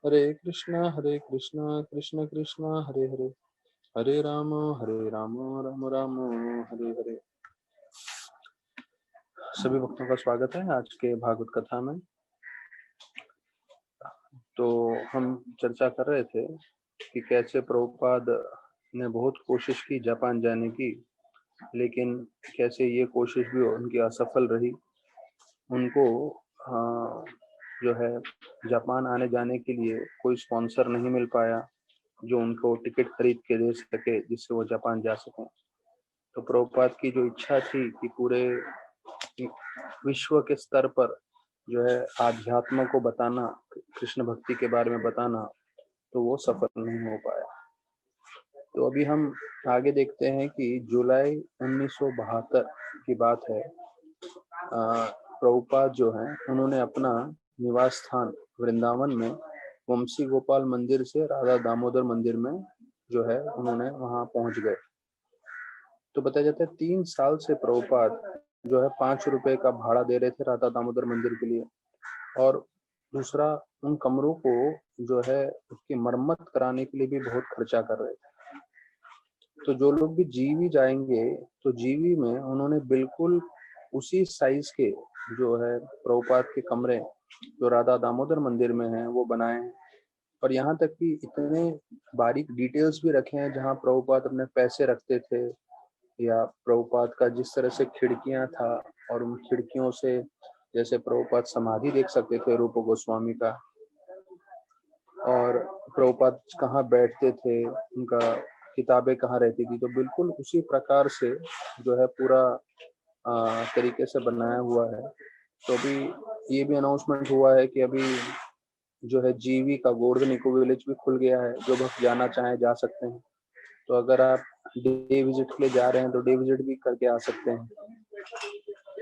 हरे कृष्णा कृष्ण कृष्णा हरे हरे, हरे राम राम राम हरे हरे। सभी भक्तों का स्वागत है आज के भागवत कथा में। तो हम चर्चा कर रहे थे कि कैसे प्रभुपाद ने बहुत कोशिश की जापान जाने की, लेकिन कैसे ये कोशिश भी उनकी असफल रही। उनको जो है जापान आने जाने के लिए कोई स्पॉन्सर नहीं मिल पाया जो उनको टिकट खरीद के दे सके जिससे वो जापान जा सकें। तो प्रभुपाद की जो इच्छा थी कि पूरे विश्व के स्तर पर जो है आध्यात्म को बताना, कृष्ण भक्ति के बारे में बताना, तो वो सफल नहीं हो पाया। तो अभी हम आगे देखते हैं कि जुलाई 1972 की बात है। प्रभुपाद जो है उन्होंने अपना निवास स्थान वृंदावन में वंशी गोपाल मंदिर से राधा दामोदर मंदिर में जो है उन्होंने वहां पहुंच गए। तो बताया जाता है 3 साल से प्रभुपाद जो है 5 रुपए का भाड़ा दे रहे थे राधा दामोदर मंदिर के लिए, और दूसरा उन कमरों को जो है उसकी मरम्मत कराने के लिए भी बहुत खर्चा कर रहे थे। तो जो लोग भी जीवी जाएंगे तो जीवी में उन्होंने बिल्कुल उसी साइज के जो है प्रभुपाद के कमरे जो राधा दामोदर मंदिर में हैं वो बनाए हैं। और यहाँ तक कि इतने बारीक डिटेल्स भी रखे हैं जहाँ प्रभुपाद अपने पैसे रखते थे, या प्रभुपाद का जिस तरह से खिड़कियां था और उन खिड़कियों से जैसे प्रभुपाद समाधि देख सकते थे रूप गोस्वामी का, और प्रभुपाद कहाँ बैठते थे, उनका किताबें कहाँ रहती थी, तो बिल्कुल उसी प्रकार से जो है पूरा तरीके से बनाया हुआ है। तो अभी ये भी अनाउंसमेंट हुआ है कि अभी जो है जीवी का गोवर्धन इको विलेज भी खुल गया है, जो भक्त जाना चाहे जा सकते हैं। तो अगर आप डे विजिट के लिए जा रहे हैं तो डे विजिट भी करके आ सकते हैं।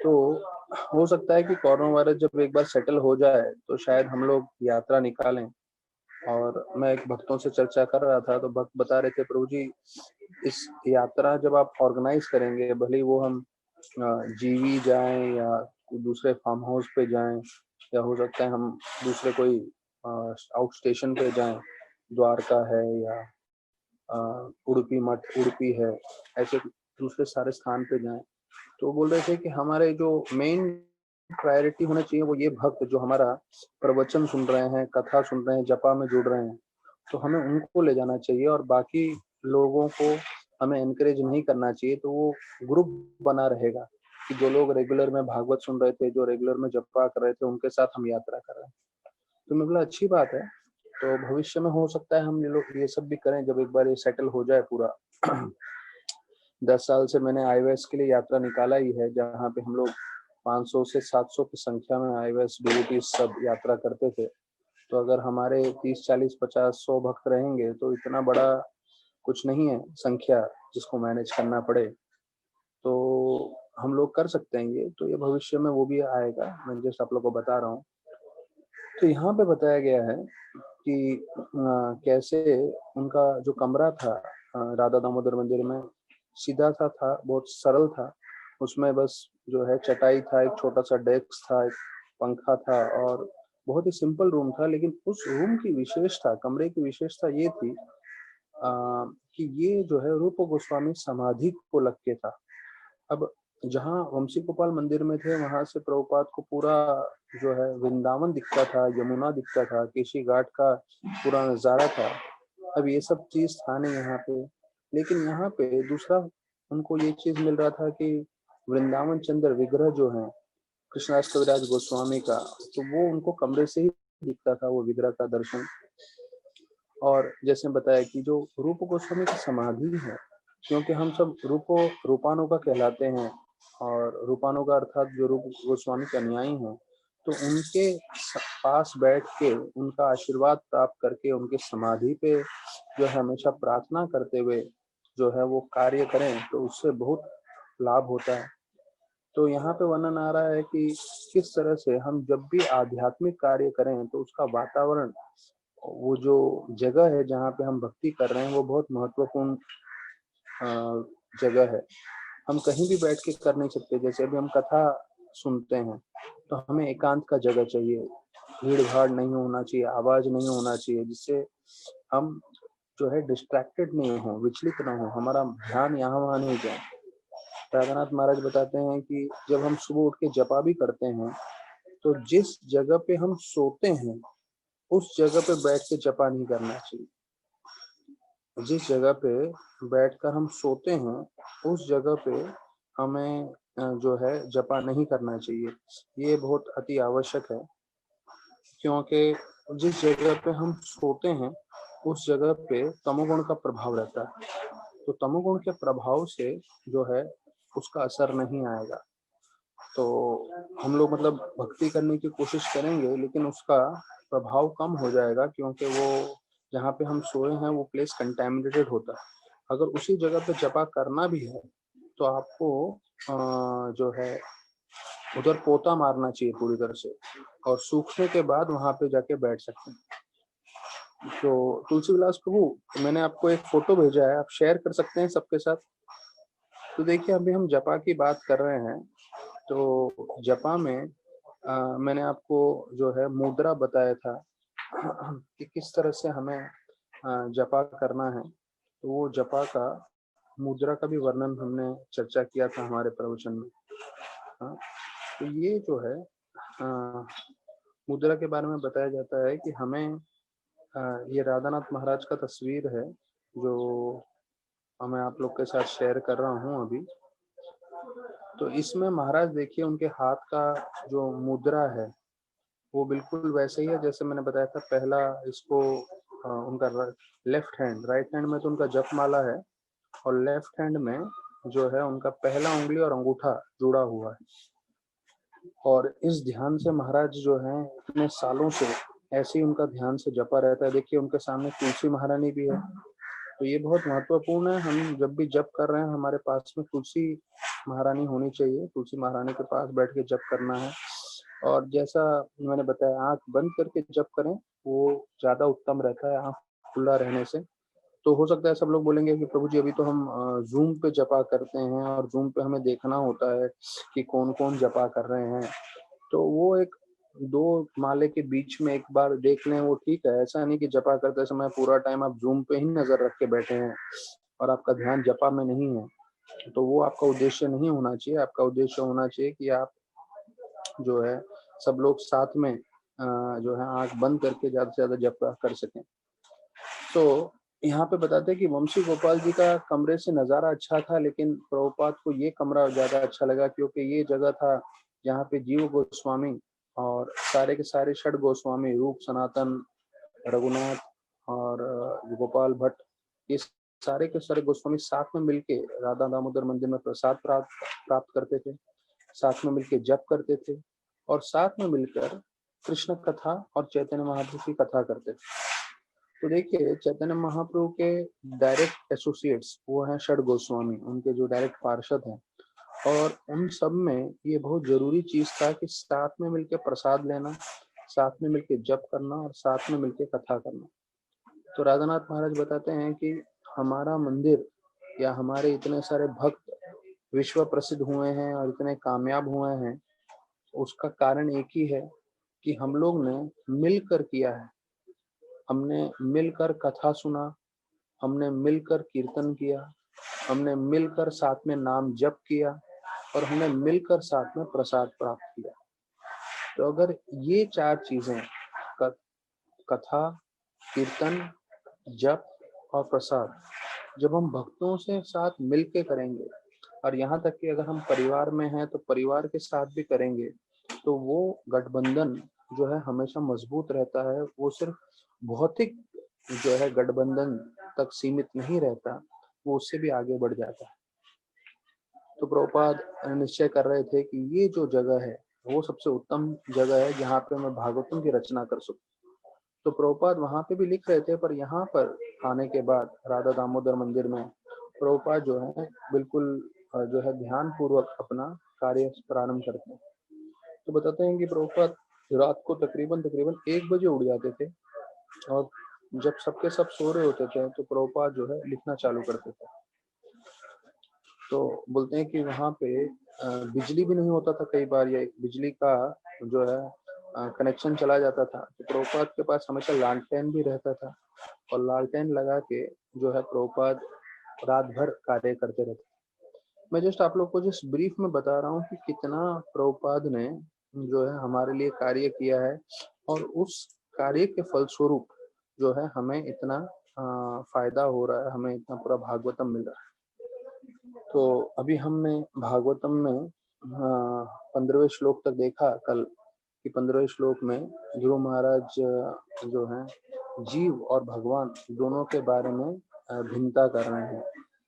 तो हो सकता है कि कोरोना वायरस जब एक बार सेटल हो जाए तो शायद हम लोग यात्रा निकालें। और मैं एक भक्तों से चर्चा कर रहा था तो भक्त बता रहे थे, प्रभु जी इस यात्रा जब आप ऑर्गेनाइज करेंगे, भले वो हम जीवी जाएं या दूसरे फार्म हाउस पे जाएं, या हो सकता है हम दूसरे कोई आउट स्टेशन पे जाएं, द्वारका है या उडुपी मठ उडुपी है, ऐसे दूसरे सारे स्थान पे जाएं। तो बोल रहे थे कि हमारे जो मेन प्रायोरिटी होना चाहिए वो ये भक्त जो हमारा प्रवचन सुन रहे हैं, कथा सुन रहे हैं, जपा में जुड़ रहे हैं, तो हमें उनको ले जाना चाहिए और बाकी लोगों को हमें एनकरेज नहीं करना चाहिए। तो वो ग्रुप बना रहेगा कि जो लोग रेगुलर में भागवत सुन रहे थे, जो रेगुलर में जपा कर रहे थे, उनके साथ हम यात्रा कर रहे हैं। तो मैं बोला अच्छी बात है। तो भविष्य में हो सकता है हम ये लोग ये सब भी करें जब एक बार ये सेटल हो जाए पूरा। 10 साल से मैंने आईवेएस के लिए यात्रा निकाला ही है, जहाँ पे हम लोग 500 से 700 की संख्या में आईवेएस डिवोटीज सब यात्रा करते थे। तो अगर हमारे 30 40 50 100 भक्त रहेंगे तो इतना बड़ा कुछ नहीं है संख्या जिसको मैनेज करना पड़े। तो हम लोग कर सकते हैं ये, तो ये भविष्य में वो भी आएगा, मैं जैसे आप लोग को बता रहा हूँ। तो यहाँ पे बताया गया है कि कैसे उनका जो कमरा था राधा दामोदर मंदिर में, सीधा सा था, बहुत सरल था। उसमें बस जो है चटाई था, एक छोटा सा डेस्क था, एक पंखा था, और बहुत ही सिंपल रूम था। लेकिन उस रूम की विशेषता, कमरे की विशेषता ये थी कि ये जो है रूप गोस्वामी समाधि को लग के था। अब जहाँ वंशी गोपाल मंदिर में थे वहां से प्रभुपाद को पूरा जो है वृंदावन दिखता था, यमुना दिखता था, केशी घाट का पूरा नजारा था। अब ये सब चीज था नहीं यहाँ पे। लेकिन यहाँ पे दूसरा उनको ये चीज मिल रहा था कि वृंदावन चंद्र विग्रह जो है कृष्णदास कविराज गोस्वामी का, तो वो उनको कमरे से ही दिखता था, वो विग्रह का दर्शन। और जैसे बताया कि जो रूप गोस्वामी की समाधि है, क्योंकि हम सब रूपानुगा कहलाते हैं, और रूपानुगा अर्थात जो रूप गोस्वामी के अनुयायी हैं, तो उनके पास बैठ के उनका आशीर्वाद प्राप्त करके उनके समाधि पे जो है हमेशा प्रार्थना करते हुए जो है वो कार्य करें तो उससे बहुत लाभ होता है। तो यहाँ पे वर्णन आ रहा है कि किस तरह से हम जब भी आध्यात्मिक कार्य करें तो उसका वातावरण, वो जो जगह है जहाँ पे हम भक्ति कर रहे हैं, वो बहुत महत्वपूर्ण जगह है। हम कहीं भी बैठ के कर नहीं सकते। जैसे अभी हम कथा सुनते हैं तो हमें एकांत का जगह चाहिए, भीड़ भाड़ नहीं होना चाहिए, आवाज नहीं होना चाहिए, जिससे हम जो है डिस्ट्रैक्टेड नहीं हो, विचलित ना हो, हमारा ध्यान यहाँ वहाँ नहीं जाए। राधानाथ महाराज बताते हैं कि जब हम सुबह उठ के जपा भी करते हैं तो जिस जगह पे हम सोते हैं उस जगह पे बैठ के जपा नहीं करना चाहिए। जिस जगह पे बैठकर हम सोते हैं उस जगह पे हमें जो है जपा नहीं करना चाहिए। ये बहुत अति आवश्यक है, क्योंकि जिस जगह पे हम सोते हैं उस जगह पे तमोगुण का प्रभाव रहता है। तो तमोगुण के प्रभाव से जो है उसका असर नहीं आएगा। तो हम लोग मतलब भक्ति करने की कोशिश करेंगे लेकिन उसका प्रभाव कम हो जाएगा, क्योंकि वो जहाँ पे हम सोए हैं वो प्लेस कंटेमिनेटेड होता है। अगर उसी जगह पे जपा करना भी है तो आपको जो है उधर पोता मारना चाहिए पूरी तरह से, और सूखने के बाद वहां पे जाके बैठ सकते हैं। तो तुलसी विलास प्रभु, मैंने आपको एक फोटो भेजा है, आप शेयर कर सकते हैं सबके साथ। तो देखिए अभी हम जपा की बात कर रहे हैं, तो जपा में मैंने आपको जो है मुद्रा बताया था कि किस तरह से हमें जपा करना है। तो वो जपा का मुद्रा का भी वर्णन हमने चर्चा किया था हमारे प्रवचन में। हाँ, तो ये जो है मुद्रा के बारे में बताया जाता है कि हमें ये राधानाथ महाराज का तस्वीर है जो मैं आप लोग के साथ शेयर कर रहा हूँ अभी। तो इसमें महाराज देखिए उनके हाथ का जो मुद्रा है वो बिल्कुल वैसे ही है जैसे मैंने बताया था। पहला इसको उनका लेफ्ट हैंड, राइट हैंड में तो उनका जप माला है और लेफ्ट हैंड में जो है उनका पहला उंगली और अंगूठा जुड़ा हुआ है। और इस ध्यान से महाराज जो है इतने सालों से ऐसे ही उनका ध्यान से जपा रहता है। देखिए उनके सामने तुलसी महारानी भी है, तो ये बहुत महत्वपूर्ण है। हम जब भी जप कर रहे हैं हमारे पास में तुलसी महारानी होनी चाहिए, तुलसी महारानी के पास बैठ के जप करना है। और जैसा मैंने बताया आंख बंद करके जप करें वो ज्यादा उत्तम रहता है आंख खुला रहने से। तो हो सकता है सब लोग बोलेंगे कि प्रभु जी अभी तो हम जूम पे जपा करते हैं और जूम पे हमें देखना होता है कि कौन कौन जपा कर रहे हैं। तो वो एक दो माले के बीच में एक बार देख लें वो ठीक है। ऐसा नहीं कि जपा करते समय पूरा टाइम आप जूम पे ही नजर रख के बैठे हैं और आपका ध्यान जपा में नहीं है, तो वो आपका उद्देश्य नहीं होना चाहिए। आपका उद्देश्य होना चाहिए कि आप जो है सब लोग साथ में जो है आंख बंद करके ज्यादा से ज्यादा जप कर सकें। तो यहाँ पे बताते हैं कि वंशी गोपाल जी का कमरे से नज़ारा अच्छा था, लेकिन प्रभुपाद को ये कमरा ज़्यादा अच्छा लगा क्योंकि ये जगह था जहाँ पे जीव गोस्वामी और सारे के सारे षड गोस्वामी, रूप सनातन, रघुनाथ और गोपाल भट्ट, ये सारे के सारे गोस्वामी साथ में मिलके राधा दामोदर मंदिर में प्रसाद प्राप्त करते थे, साथ में मिलके जप करते थे और साथ में मिलकर कृष्ण कथा और चैतन्य महाप्रभु की कथा करते थे। तो देखिए चैतन्य महाप्रभु के डायरेक्ट एसोसिएट्स वो हैं षड गोस्वामी, उनके जो डायरेक्ट पार्षद हैं। और उन सब में ये बहुत जरूरी चीज था कि साथ में मिलके प्रसाद लेना, साथ में मिलके जप करना और साथ में मिलके कथा करना। तो राधानाथ महाराज बताते हैं कि हमारा मंदिर या हमारे इतने सारे भक्त विश्व प्रसिद्ध हुए हैं और इतने कामयाब हुए हैं, उसका कारण एक ही है कि हम लोग ने मिलकर किया है। हमने मिलकर कथा सुना, हमने मिलकर कीर्तन किया, हमने मिलकर साथ में नाम जप किया और हमने मिलकर साथ में प्रसाद प्राप्त किया। तो अगर ये चार चीजें कथा, कीर्तन, जप और प्रसाद जब हम भक्तों से साथ मिलके करेंगे, और यहाँ तक कि अगर हम परिवार में हैं तो परिवार के साथ भी करेंगे, तो वो गठबंधन जो है हमेशा मजबूत रहता है। वो सिर्फ भौतिक जो है गठबंधन तक सीमित नहीं रहता, वो उससे भी आगे बढ़ जाता है। तो प्रभुपाद निश्चय कर रहे थे कि ये जो जगह है वो सबसे उत्तम जगह है जहाँ पे मैं भागवतम की रचना कर सकूं। तो प्रभुपाद वहां पे भी लिख रहे थे, पर यहाँ पर आने के बाद राधा दामोदर मंदिर में प्रभुपाद जो है बिल्कुल जो है ध्यान पूर्वक अपना कार्य प्रारंभ करते हैं। तो बताते हैं कि प्रभुपाद रात को तकरीबन तकरीबन 1 बजे उठ जाते थे और जब सबके सब सो रहे होते थे तो प्रभुपाद जो है लिखना चालू करते थे। तो बोलते हैं कि वहां पे बिजली भी नहीं होता था कई बार, या बिजली का जो है कनेक्शन चला जाता था तो प्रभुपाद के पास हमेशा लालटेन भी रहता था और लालटेन लगा के जो है प्रभुपाद रात भर कार्य करते रहते। मैं जस्ट आप लोग को जस्ट ब्रीफ में बता रहा हूँ कि कितना प्रभुपाद ने जो है हमारे लिए कार्य किया है और उस कार्य के फलस्वरूप जो है हमें इतना फायदा हो रहा है, हमें इतना पूरा भागवतम मिल रहा है। तो अभी हमने भागवतम में 15वें श्लोक तक देखा कल कि 15वें श्लोक में ध्रुव महाराज जो है जीव और भगवान दोनों के बारे में भिन्नता कर रहे हैं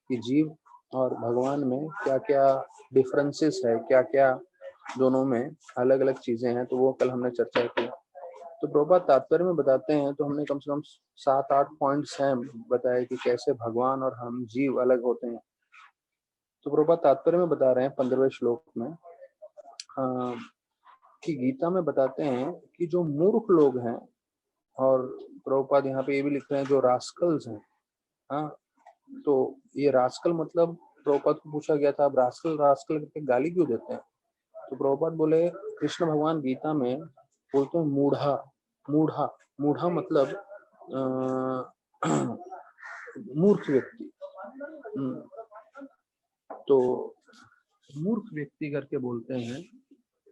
कि जीव और भगवान में क्या क्या डिफरेंसेस है, क्या क्या दोनों में अलग अलग चीजें हैं। तो वो कल हमने चर्चा की। तो प्रभुपाद तात्पर्य में बताते हैं तो हमने कम से कम 7-8 पॉइंट्स हैं बताए कि कैसे भगवान और हम जीव अलग होते हैं। तो प्रभुपाद तात्पर्य में बता रहे हैं 15वें श्लोक में कि गीता में बताते हैं कि जो मूर्ख लोग हैं, और प्रभुपाद यहाँ पे ये भी लिख रहे हैं जो रास्कल्स हैं। हाँ, तो ये रास्कल मतलब प्रभुपाद को पूछा गया था अब रास्कल रास्कल करके गाली क्यों देते हैं। तो प्रभुपाद बोले कृष्ण भगवान गीता में बोलते हैं मूढ़ा मूढ़ा। मूढ़ा मतलब मूर्ख व्यक्ति। तो मूर्ख व्यक्ति करके बोलते हैं।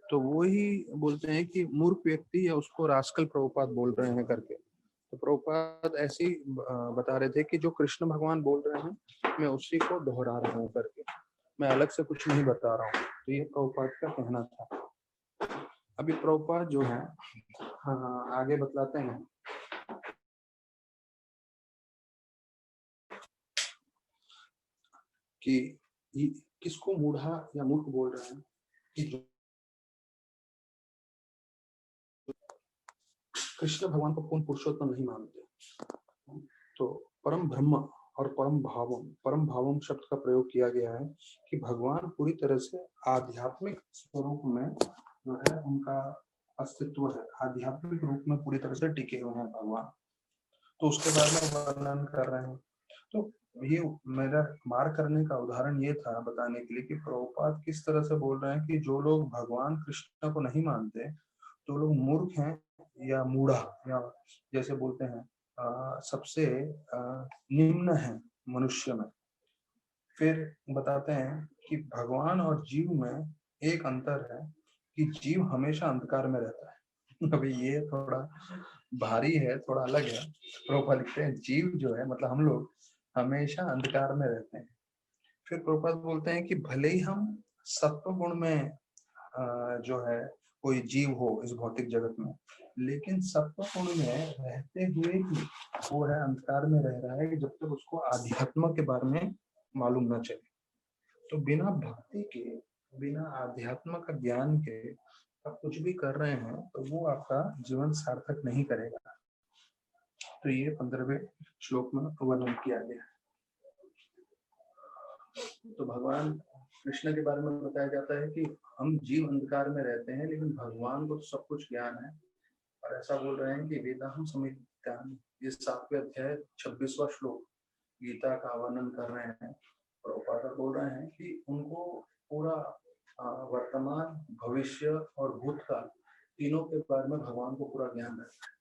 तो वो ही बोलते हैं कि मूर्ख व्यक्ति या उसको रास्कल प्रभुपाद बोल रहे हैं करके। तो प्रभुपाद ऐसे ही बता रहे थे कि जो कृष्ण भगवान बोल रहे हैं मैं उसी को दोहरा रहा हूँ करके, मैं अलग से कुछ नहीं बता रहा हूँ। तो ये प्रभुपाद का कहना था। अभी प्रभुपाद जो है आगे बतलाते हैं कि किसको मूढ़ा या मूर्ख बोल रहे हैं कि जो कृष्ण भगवान को पूर्ण पुरुषोत्तम नहीं मानते। तो परम ब्रह्म और परम भावम शब्द का प्रयोग किया गया है कि भगवान पूरी तरह से आध्यात्मिक स्वरूप में जो है उनका अस्तित्व है, आध्यात्मिक रूप में पूरी तरह से टिके हुए हैं भगवान। तो उसके बारे में वर्णन कर रहे हैं। तो ये मेरा मार करने का उदाहरण ये था बताने के लिए कि प्रभुपाद किस तरह से बोल रहे हैं कि जो लोग भगवान कृष्ण को नहीं मानते तो लोग मूर्ख हैं या मूढ़ा, या जैसे बोलते हैं सबसे निम्न है मनुष्य में। फिर बताते हैं कि भगवान और जीव में एक अंतर है कि जीव हमेशा अंधकार में रहता है। अभी ये थोड़ा भारी है, थोड़ा अलग है। प्रभुपाद लिखते हैं जीव जो है मतलब हम लोग हमेशा अंधकार में रहते हैं। फिर प्रभुपाद बोलते हैं कि भले ही हम सत्व गुण में जो है कोई जीव हो इस भौतिक जगत में, लेकिन सत्व गुण में रहते हुए भी वो है अंधकार में रह रहा है जब तक उसको आध्यात्म के बारे में मालूम न चले। तो बिना भक्ति के, बिना आध्यात्म का ज्ञान के आप कुछ भी कर रहे हैं तो वो आपका जीवन सार्थक नहीं करेगा। तो ये 15वें श्लोक में वर्णन किया गया है। तो भगवान कृष्ण के बारे में बताया जाता है कि हम जीव अंधकार में रहते हैं लेकिन भगवान को तो सब कुछ ज्ञान है। और ऐसा बोल रहे हैं कि वेदाहम समित ज्ञान, ये 7वें अध्याय 26वां श्लोक गीता का वर्णन कर रहे हैं। प्रभुपाद बोल रहे हैं कि उनको पूरा वर्तमान, भविष्य और भूतकाल तीनों के बारे में भगवान को पूरा ज्ञान रहता है।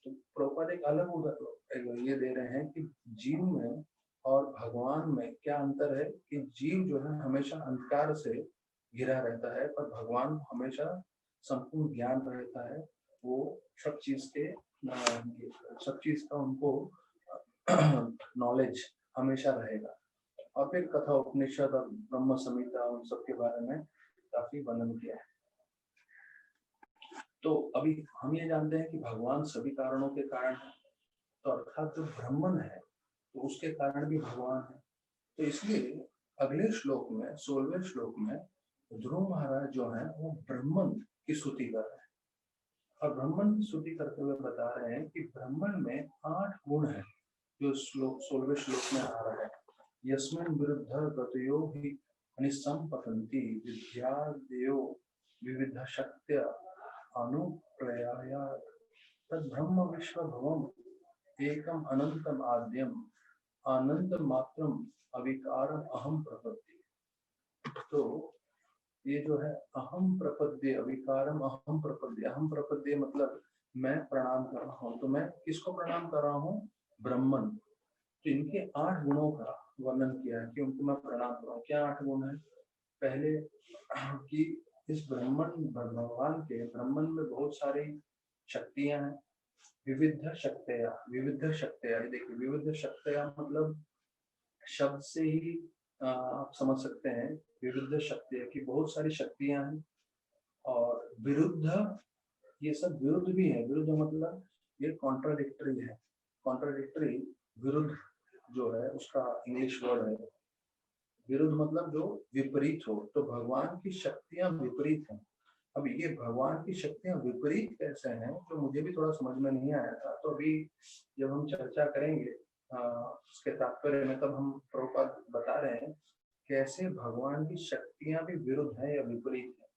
तो प्रभुपाद एक अलग उदाहरण ये दे रहे हैं कि जीव में और भगवान में क्या अंतर है कि जीव जो है हमेशा अंधकार से घिरा रहता है पर भगवान हमेशा संपूर्ण ज्ञान रहता है। वो सब चीज का उनको नॉलेज हमेशा रहेगा। और फिर कथा उपनिषद और ब्रह्म संहिता उन सब के बारे में काफी वर्णन किया है। तो अभी हम ये जानते हैं कि भगवान सभी कारणों के कारण है, तो अर्थात जो ब्राह्मण है तो उसके कारण भी भगवान है। तो इसलिए अगले श्लोक में 16वें श्लोक में ध्रुव महाराज जो है वो ब्राह्मण की स्तुति कर रहे हैं। और ब्राह्मण की स्तुति करते हुए बता रहे हैं कि ब्राह्मण में 8 गुण है जो श्लोक 16वें श्लोक में आ रहा है। यस्मिन् विरुद्ध गतयो हि अनिसंपतन्ति विद्यादयो विविध शक्त्या अनुप्रयाया तद ब्रह्म विश्वभवम एकम अनंतम आद्यम आनंद मात्रम अविकारम अहम प्रपत्ति। तो ये जो है अहम प्रपद्ये अविकारम अहम प्रपद्ये। अहम प्रपद्ये मतलब मैं प्रणाम कर रहा हूँ। तो मैं किसको प्रणाम कर रहा हूँ? ब्रह्मन। तो इनके 8 गुणों का वर्णन किया है कि उनको मैं प्रणाम कर रहा हूँ। क्या 8 गुण है? पहले कि इस ब्रह्मन भगवान के ब्रह्मन में बहुत सारी शक्तियां हैं। विविध शक्तियां, विविध शक्तियां। देखिए विविध शक्तियां मतलब शब्द से ही आप समझ सकते हैं विविध शक्तियां की बहुत सारी शक्तियां हैं। और विरुद्ध, ये सब विरुद्ध भी है। विरुद्ध मतलब ये कॉन्ट्राडिक्टरी है। कॉन्ट्राडिक्टरी विरुद्ध जो है उसका इंग्लिश वर्ड है। विरुद्ध मतलब जो विपरीत हो। तो भगवान की शक्तियां विपरीत हैं। अब ये भगवान की शक्तियां विपरीत कैसे हैं, जो मुझे भी थोड़ा समझ में नहीं आया था। तो अभी जब हम चर्चा करेंगे उसके तात्पर्य में, तब हम प्रभुपाद बता रहे हैं कैसे भगवान की शक्तियां भी विरुद्ध है या विपरीत है।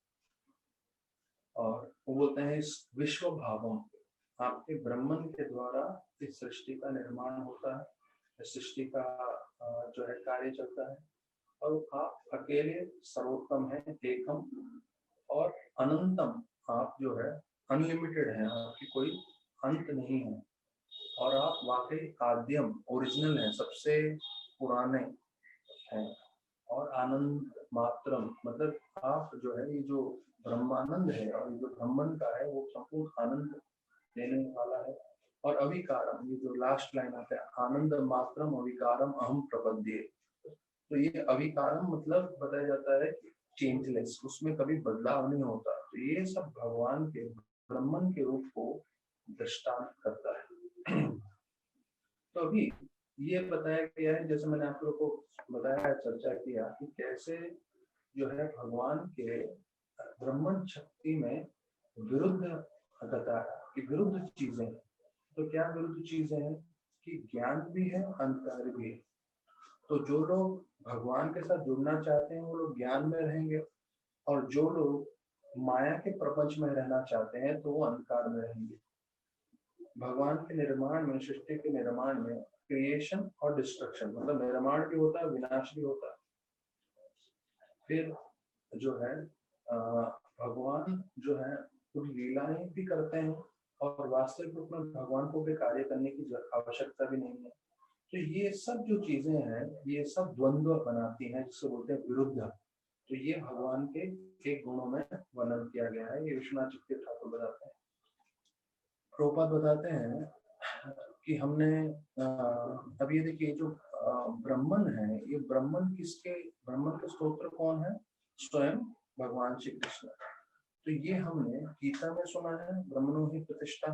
और वो बोलते हैं इस विश्व भावम, आपके ब्रह्मन के द्वारा इस सृष्टि का निर्माण होता है, इस सृष्टि का जो है कार्य चलता है। और आप अकेले सर्वोत्तम है, एकम और अनंतम। आप जो है अनलिमिटेड है, आपकी कोई अंत नहीं है। और आप वाकई आद्यम ओरिजिनल है, सबसे पुराने हैं। और आनंद मात्रम मतलब आप जो है ये जो ब्रह्मानंद है और ये जो ब्रह्मन का है वो संपूर्ण आनंद देने वाला है। और अविकारम, ये जो लास्ट लाइन आता है, आनंद मात्रम अविकारम अहम प्रपद्ये। तो ये अविकारम मतलब बताया जाता है कि चेंजलेस, उसमें कभी बदलाव नहीं होता। तो ये सब भगवान के ब्रह्मन के रूप को दृष्टांत करता है। तो अभी ये बताया गया है, जैसे मैंने आप लोग को बताया, चर्चा किया कि कैसे जो है भगवान के ब्रह्मन शक्ति में विरुद्धता की विरुद्ध चीजें हैं। तो क्या विरुद्ध चीजें हैं? कि ज्ञान भी है, अंधकार भी है। तो जो लोग भगवान के साथ जुड़ना चाहते हैं वो लोग ज्ञान में रहेंगे, और जो लोग माया के प्रपंच में रहना चाहते हैं तो वो अंधकार में रहेंगे। भगवान के निर्माण में, सृष्टि के निर्माण में क्रिएशन और डिस्ट्रक्शन मतलब निर्माण भी होता है, विनाश भी होता है। फिर जो है भगवान जो है कुछ लीलाएं भी करते हैं, और वास्तविक रूप में भगवान को भी कार्य करने की आवश्यकता भी नहीं है। तो ये सब जो चीजें हैं ये सब द्वंद्व बनाती हैं, जिसे बोलते हैं विरुद्ध। तो ये भगवान के एक गुणों में वर्णन किया गया है। ये विश्वनाथ चक्रवर्ती ठाकुर बताते हैं। प्रभुपाद बताते हैं कि हमने अब ये देखिए जो ब्रह्मन है, ये ब्रह्मन किसके, ब्रह्मन के स्तोत्र कौन है? स्वयं भगवान श्री कृष्ण। तो ये हमने गीता में सुना है, ब्रह्मणो ही प्रतिष्ठा।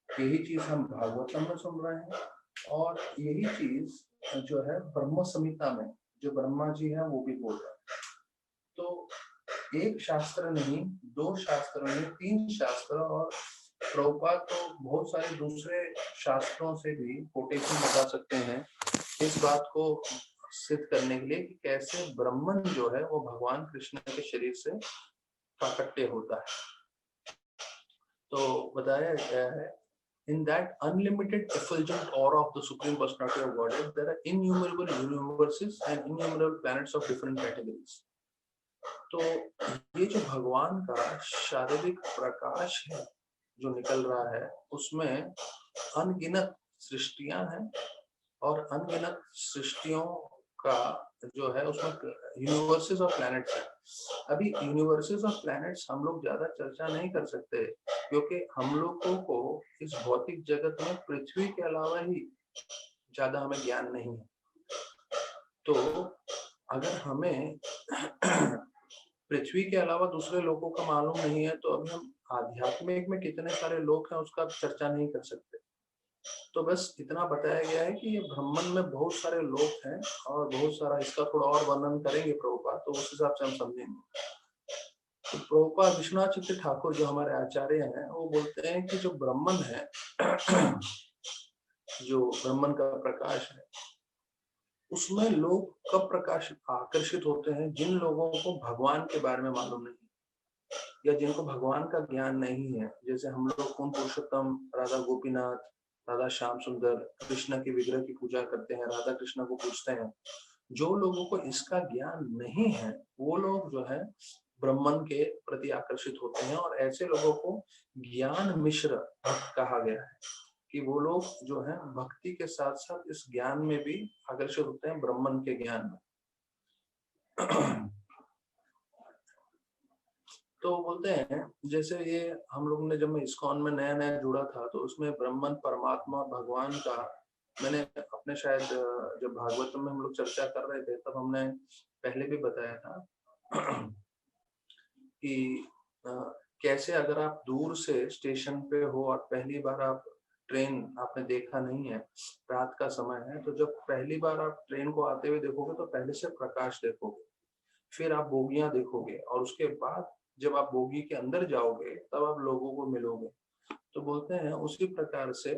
यही चीज हम भागवतम में सुन रहे हैं, और यही चीज जो है ब्रह्म संहिता में जो ब्रह्मा जी है वो भी बोल रहे हैं। तो एक शास्त्र नहीं, 2 शास्त्र नहीं, 3 शास्त्र, और प्रभुपाद तो बहुत सारे दूसरे शास्त्रों से भी कोटेशन बता सकते हैं इस बात को सिद्ध करने के लिए कि कैसे ब्रह्मन जो है वो भगवान कृष्ण के शरीर से प्राकट्य होता है। तो बताया गया है, in that unlimited effulgent aura of the Supreme Personality of Godhead, there are innumerable universes and innumerable planets of different categories. तो ये जो भगवान का शारीरिक प्रकाश है जो निकल रहा है, उसमें अनगिनत सृष्टियां हैं, और अनगिनत सृष्टियों का जो है उसमें यूनिवर्सेस ऑफ प्लैनेट्स हैं। अभी यूनिवर्सेस ऑफ प्लैनेट्स हम लोग ज्यादा चर्चा नहीं कर सकते, क्योंकि हम लोगों को इस भौतिक जगत में पृथ्वी के अलावा ही ज्यादा हमें ज्ञान नहीं है। तो अगर हमें पृथ्वी के अलावा दूसरे लोगों का मालूम नहीं है, तो अभी हम आध्यात्मिक में कितने सारे लोग हैं उसका चर्चा नहीं कर सकते। तो बस इतना बताया गया है कि ये ब्रह्मन में बहुत सारे लोग हैं, और बहुत सारा, इसका थोड़ा और वर्णन करेंगे प्रभुपाद, तो उस हिसाब से हम समझेंगे। तो प्रभुपाद विश्वनाथ चक्रवर्ती ठाकुर जो हमारे आचार्य हैं वो बोलते हैं कि जो ब्रह्मन है जो ब्रह्मन का प्रकाश है, उसमें लोग कब प्रकाश आकर्षित होते हैं? जिन लोगों को भगवान के बारे में मालूम नहीं, या जिनको भगवान का ज्ञान नहीं है। जैसे हम लोग कौन पुरुषोत्तम, राधा गोपीनाथ, राधा श्याम सुंदर, कृष्ण के विग्रह की पूजा करते हैं, राधा कृष्ण को पूजते हैं। जो लोगों को इसका ज्ञान नहीं है वो लोग जो है ब्राह्मण के प्रति आकर्षित होते हैं, और ऐसे लोगों को ज्ञान मिश्र भक्त कहा गया है, कि वो लोग जो है भक्ति के साथ साथ इस ज्ञान में भी आकर्षित होते हैं, ब्राह्मण के ज्ञान में। तो बोलते हैं, जैसे ये हम लोग ने, जब मैं इस्कॉन में नया नया जुड़ा था, तो उसमें ब्रह्मन, परमात्मा और भगवान का मैंने अपने शायद जब भागवत में हम लोग चर्चा कर रहे थे तब हमने पहले भी बताया था कि कैसे अगर आप दूर से स्टेशन पे हो और पहली बार आप ट्रेन आपने देखा नहीं है, रात का समय है, तो जब पहली बार आप ट्रेन को आते हुए देखोगे तो पहले से प्रकाश देखोगे, फिर आप बोगियां देखोगे, और उसके बाद जब आप बोगी के अंदर जाओगे तब आप लोगों को मिलोगे। तो बोलते हैं उसी प्रकार से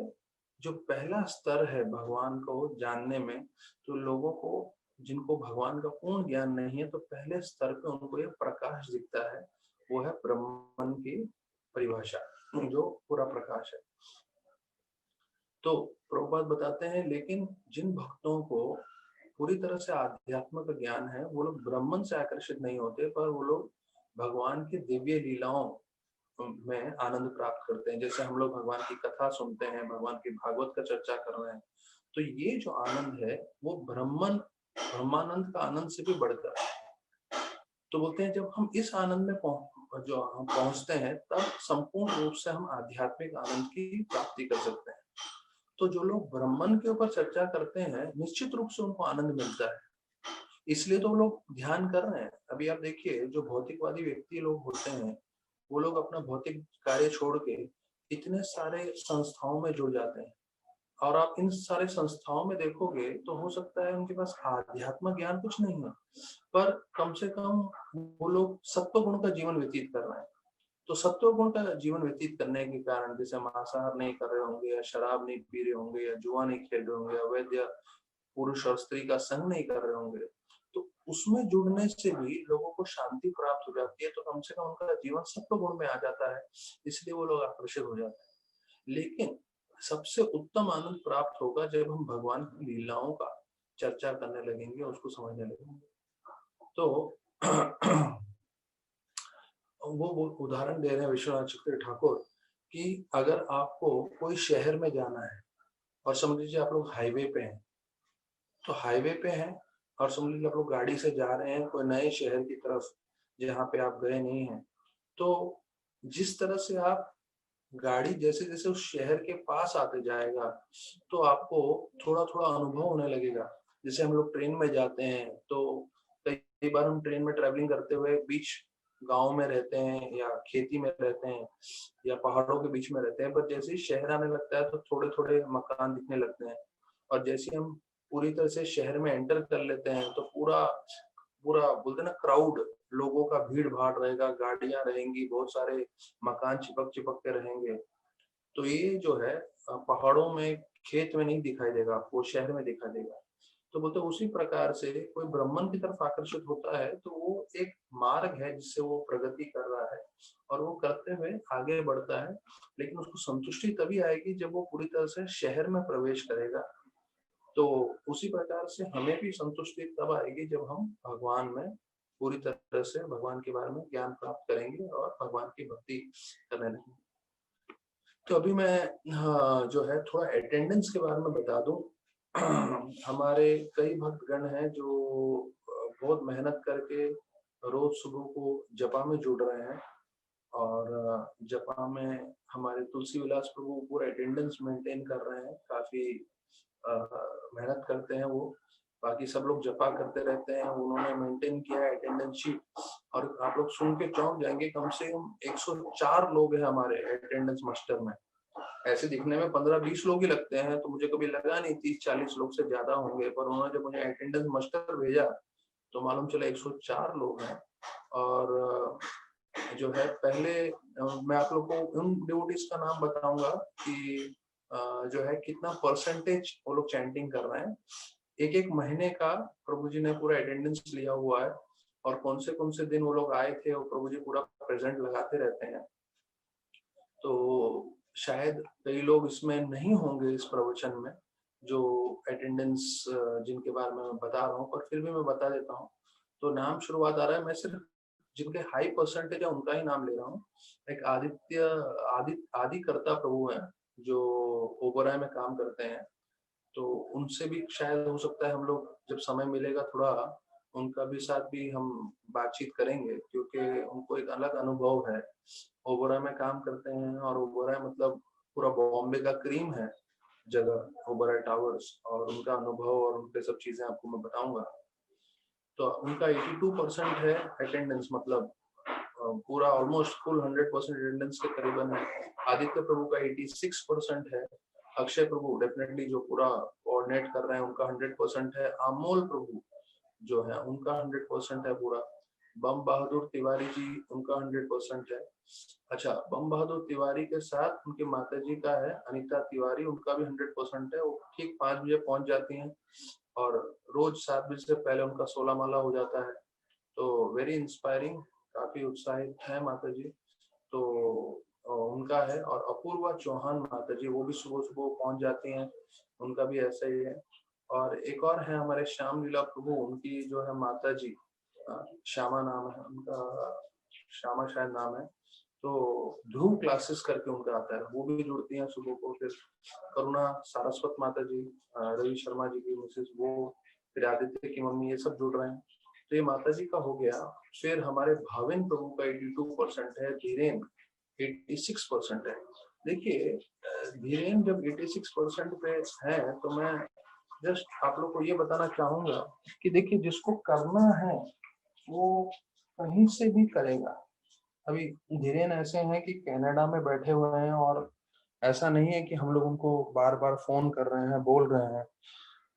जो पहला स्तर है भगवान को जानने में, तो लोगों को जिनको भगवान का पूर्ण ज्ञान नहीं है, तो पहले स्तर पे उनको ये प्रकाश दिखता है, वो है ब्रह्मन की परिभाषा, जो पूरा प्रकाश है। तो प्रभुपाद बताते हैं, लेकिन जिन भक्तों को पूरी तरह से आध्यात्म का ज्ञान है, वो लोग ब्राह्मण से आकर्षित नहीं होते, पर वो लोग भगवान की दिव्य लीलाओं में आनंद प्राप्त करते हैं। जैसे हम लोग भगवान की कथा सुनते हैं, भगवान की भागवत का चर्चा कर रहे हैं, तो ये जो आनंद है वो ब्रह्मानंद का आनंद से भी बढ़कर है। तो बोलते हैं जब हम इस आनंद में जो हम पहुंचते हैं, तब संपूर्ण रूप से हम आध्यात्मिक आनंद की प्राप्ति कर सकते हैं। तो जो लोग ब्राह्मण के ऊपर चर्चा करते हैं, निश्चित रूप से उनको आनंद मिलता है, इसलिए तो वो लोग ध्यान कर रहे हैं। अभी आप देखिए, जो भौतिकवादी व्यक्ति लोग होते हैं, वो लोग अपना भौतिक कार्य छोड़ के इतने सारे संस्थाओं में जुड़ जाते हैं, और आप इन सारे संस्थाओं में देखोगे तो हो सकता है उनके पास आध्यात्म ज्ञान कुछ नहीं है, पर कम से कम वो लोग सत्व गुण का जीवन व्यतीत कर रहे हैं। तो सत्व गुण का जीवन व्यतीत करने के कारण, जैसे मांसाहार नहीं कर रहे होंगे, या शराब नहीं पी रहे होंगे, या जुआ नहीं खेल रहे होंगे, अवैध पुरुष और स्त्री का संग नहीं कर रहे होंगे, तो उसमें जुड़ने से भी लोगों को शांति प्राप्त हो जाती है। तो कम से कम उनका जीवन सत्व गुण में आ जाता है, इसलिए वो लोग आकर्षित हो जाते हैं। लेकिन सबसे उत्तम आनंद प्राप्त होगा जब हम भगवान की लीलाओं का चर्चा करने लगेंगे, उसको समझने लगेंगे। तो वो उदाहरण दे रहे हैं विश्वनाथ चक्रवर्ती ठाकुर, कि अगर आपको कोई शहर में जाना है, और समझ लीजिए आप लोग हाईवे पे हैं, तो हाईवे पे हैं और समझ लीजिए आप लोग गाड़ी से जा रहे हैं कोई नए शहर की तरफ जहाँ पे आप गए नहीं हैं, तो जिस तरह से आप गाड़ी जैसे जैसे उस शहर के पास आते जाएगा, तो आपको थोड़ा थोड़ा अनुभव होने लगेगा। जैसे हम लोग ट्रेन में जाते हैं, तो कई बार हम ट्रेन में ट्रेवलिंग करते हुए बीच गांव में रहते हैं, या खेती में रहते हैं, या पहाड़ों के बीच में रहते हैं, पर जैसे ही शहर आने लगता है तो थोड़े थोड़े मकान दिखने लगते हैं, और जैसे हम पूरी तरह से शहर में एंटर कर लेते हैं, तो पूरा पूरा बोलते हैं ना, क्राउड, लोगों का भीड़ भाड़ रहेगा, गाड़ियां रहेंगी, बहुत सारे मकान चिपक चिपक के रहेंगे। तो ये जो है पहाड़ों में, खेत में नहीं दिखाई देगा आपको, शहर में दिखाई देगा। तो बोलते उसी प्रकार से कोई ब्राह्मण की तरफ आकर्षित होता है, तो वो एक मार्ग है जिससे वो प्रगति कर रहा है, और वो करते हुए आगे बढ़ता है। लेकिन उसको संतुष्टि तभी आएगी जब वो पूरी तरह से शहर में प्रवेश करेगा। तो उसी प्रकार से हमें भी संतुष्टि तब आएगी जब हम भगवान में पूरी तरह से भगवान के बारे में ज्ञान प्राप्त करेंगे और भगवान की भक्ति करने लगेंगे। तो अभी मैं जो है थोड़ा अटेंडेंस के बारे में बता दूं। हमारे कई भक्तगण हैं जो बहुत मेहनत करके रोज सुबह को जपा में जुड़ रहे हैं, और जपा में हमारे तुलसी विलास प्रभु पूरा अटेंडेंस मेंटेन कर रहे हैं, काफी मेहनत करते हैं वो। बाकी सब लोग जपा करते रहते हैं, उन्होंने मेंटेन किया है अटेंडेंस शीट, और आप लोग सुन के चौंक जाएंगे, कम से कम 104 लोग हैं हमारे अटेंडेंस मास्टर में। ऐसे दिखने में 15-20 लोग ही लगते हैं, तो मुझे कभी लगा नहीं 30-40 लोग से ज्यादा होंगे, पर उन्होंने जब मुझे अटेंडेंस मास्टर भेजा तो मालूम चला 104 लोग हैं। और जो है पहले मैं आप लोग को उन डिवोटीज का नाम बताऊंगा कि जो है कितना परसेंटेज वो लोग चैंटिंग कर रहे हैं। एक एक महीने का प्रभु जी ने पूरा अटेंडेंस लिया हुआ है, और कौन से दिन वो लोग आए थे, और प्रभु जी पूरा प्रेजेंट लगाते रहते हैं। तो शायद कई लोग इसमें नहीं होंगे इस प्रवचन में, जो अटेंडेंस जिनके बारे में मैं बता रहा हूँ, पर फिर भी मैं बता देता हूँ। तो नाम शुरुआत आ रहा है, मैं सिर्फ जिनके हाई परसेंटेज है उनका ही नाम ले रहा हूँ। एक आदिकर्ता प्रभु है जो ओबराय में काम करते हैं, तो उनसे भी शायद हो सकता है हम लोग जब समय मिलेगा थोड़ा उनका भी साथ भी हम बातचीत करेंगे, क्योंकि उनको एक अलग अनुभव है। ओबराय में काम करते हैं और ओबराय मतलब पूरा बॉम्बे का क्रीम है जगह, ओबराय टावर्स, और उनका अनुभव और उनके सब चीजें आपको मैं बताऊंगा। तो उनका 82% है अटेंडेंस, मतलब पूरा ऑलमोस्ट फुल 100% अटेंडेंस के करीबन है। आदित्य प्रभु का 86% है। अक्षय प्रभु डेफिनेटली जो पूरा कोऑर्डिनेट कर रहे हैं उनका 100% है। अमोल प्रभु जो है उनका 100% है पूरा। बम बहादुर तिवारी जी उनका 100% है। अच्छा, बम बहादुर तिवारी के साथ उनकी माता जी का है अनीता तिवारी, उनका भी 100% है। वो ठीक 5 बजे पहुंच जाती हैं और रोज 7 बजे से पहले उनका 16 माला हो जाता है। तो वेरी इंस्पायरिंग, काफी उत्साहित है माता जी। तो उनका है। और अपूर्वा चौहान माता जी, वो भी सुबह सुबह पहुंच जाती हैं, उनका भी ऐसा ही है। और एक और है हमारे श्याम लीला प्रभु, उनकी जो है माता जी, श्यामा नाम है उनका, श्यामा शायद नाम है। तो ध्रुव क्लासेस करके उनका आता है, वो भी जुड़ती हैं सुबह को। फिर करुणा सारस्वत माता जी, रवि शर्मा जी की मिसेज, वो, फिर आदित्य की मम्मी, ये सब जुड़ रहे हैं। तो ये माता जी का हो गया। फिर हमारे भाविन प्रभु का 82% है। धीरेन 86% है। देखिए धीरेन जब 86% पे है तो मैं जस्ट आप लोग को ये बताना चाहूंगा कि देखिए जिसको करना है वो कहीं से भी करेगा। अभी धीरेन ऐसे हैं कि कनाडा में बैठे हुए हैं और ऐसा नहीं है कि हम लोग उनको बार बार फोन कर रहे हैं, बोल रहे हैं।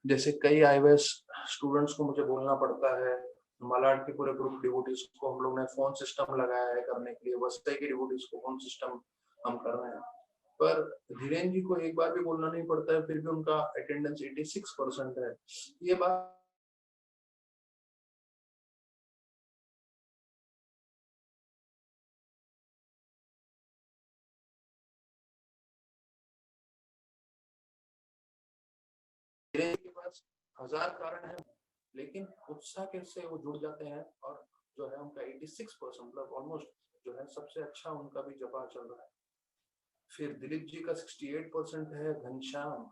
जैसे कई आईवेएस स्टूडेंट्स को मुझे बोलना पड़ता है, मलाड के पूरे ग्रुप डिवोटीज को हम लोग ने फोन सिस्टम लगाया है करने के लिए, वस्ते के डिवोटीज को फोन सिस्टम हम कर रहे हैं। पर धीरेन जी को एक बार भी बोलना नहीं पड़ता है, फिर भी उनका अटेंडेंस 86% है। ये बात धीरेन जी के पास 1000 कारण है, लेकिन उत्साह कैसे वो जुड़ जाते हैं। और जो है उनका 86% मतलब ऑलमोस्ट जो है सबसे अच्छा उनका भी जपा चल रहा है। फिर दिलीप जी का 68% है। घनश्याम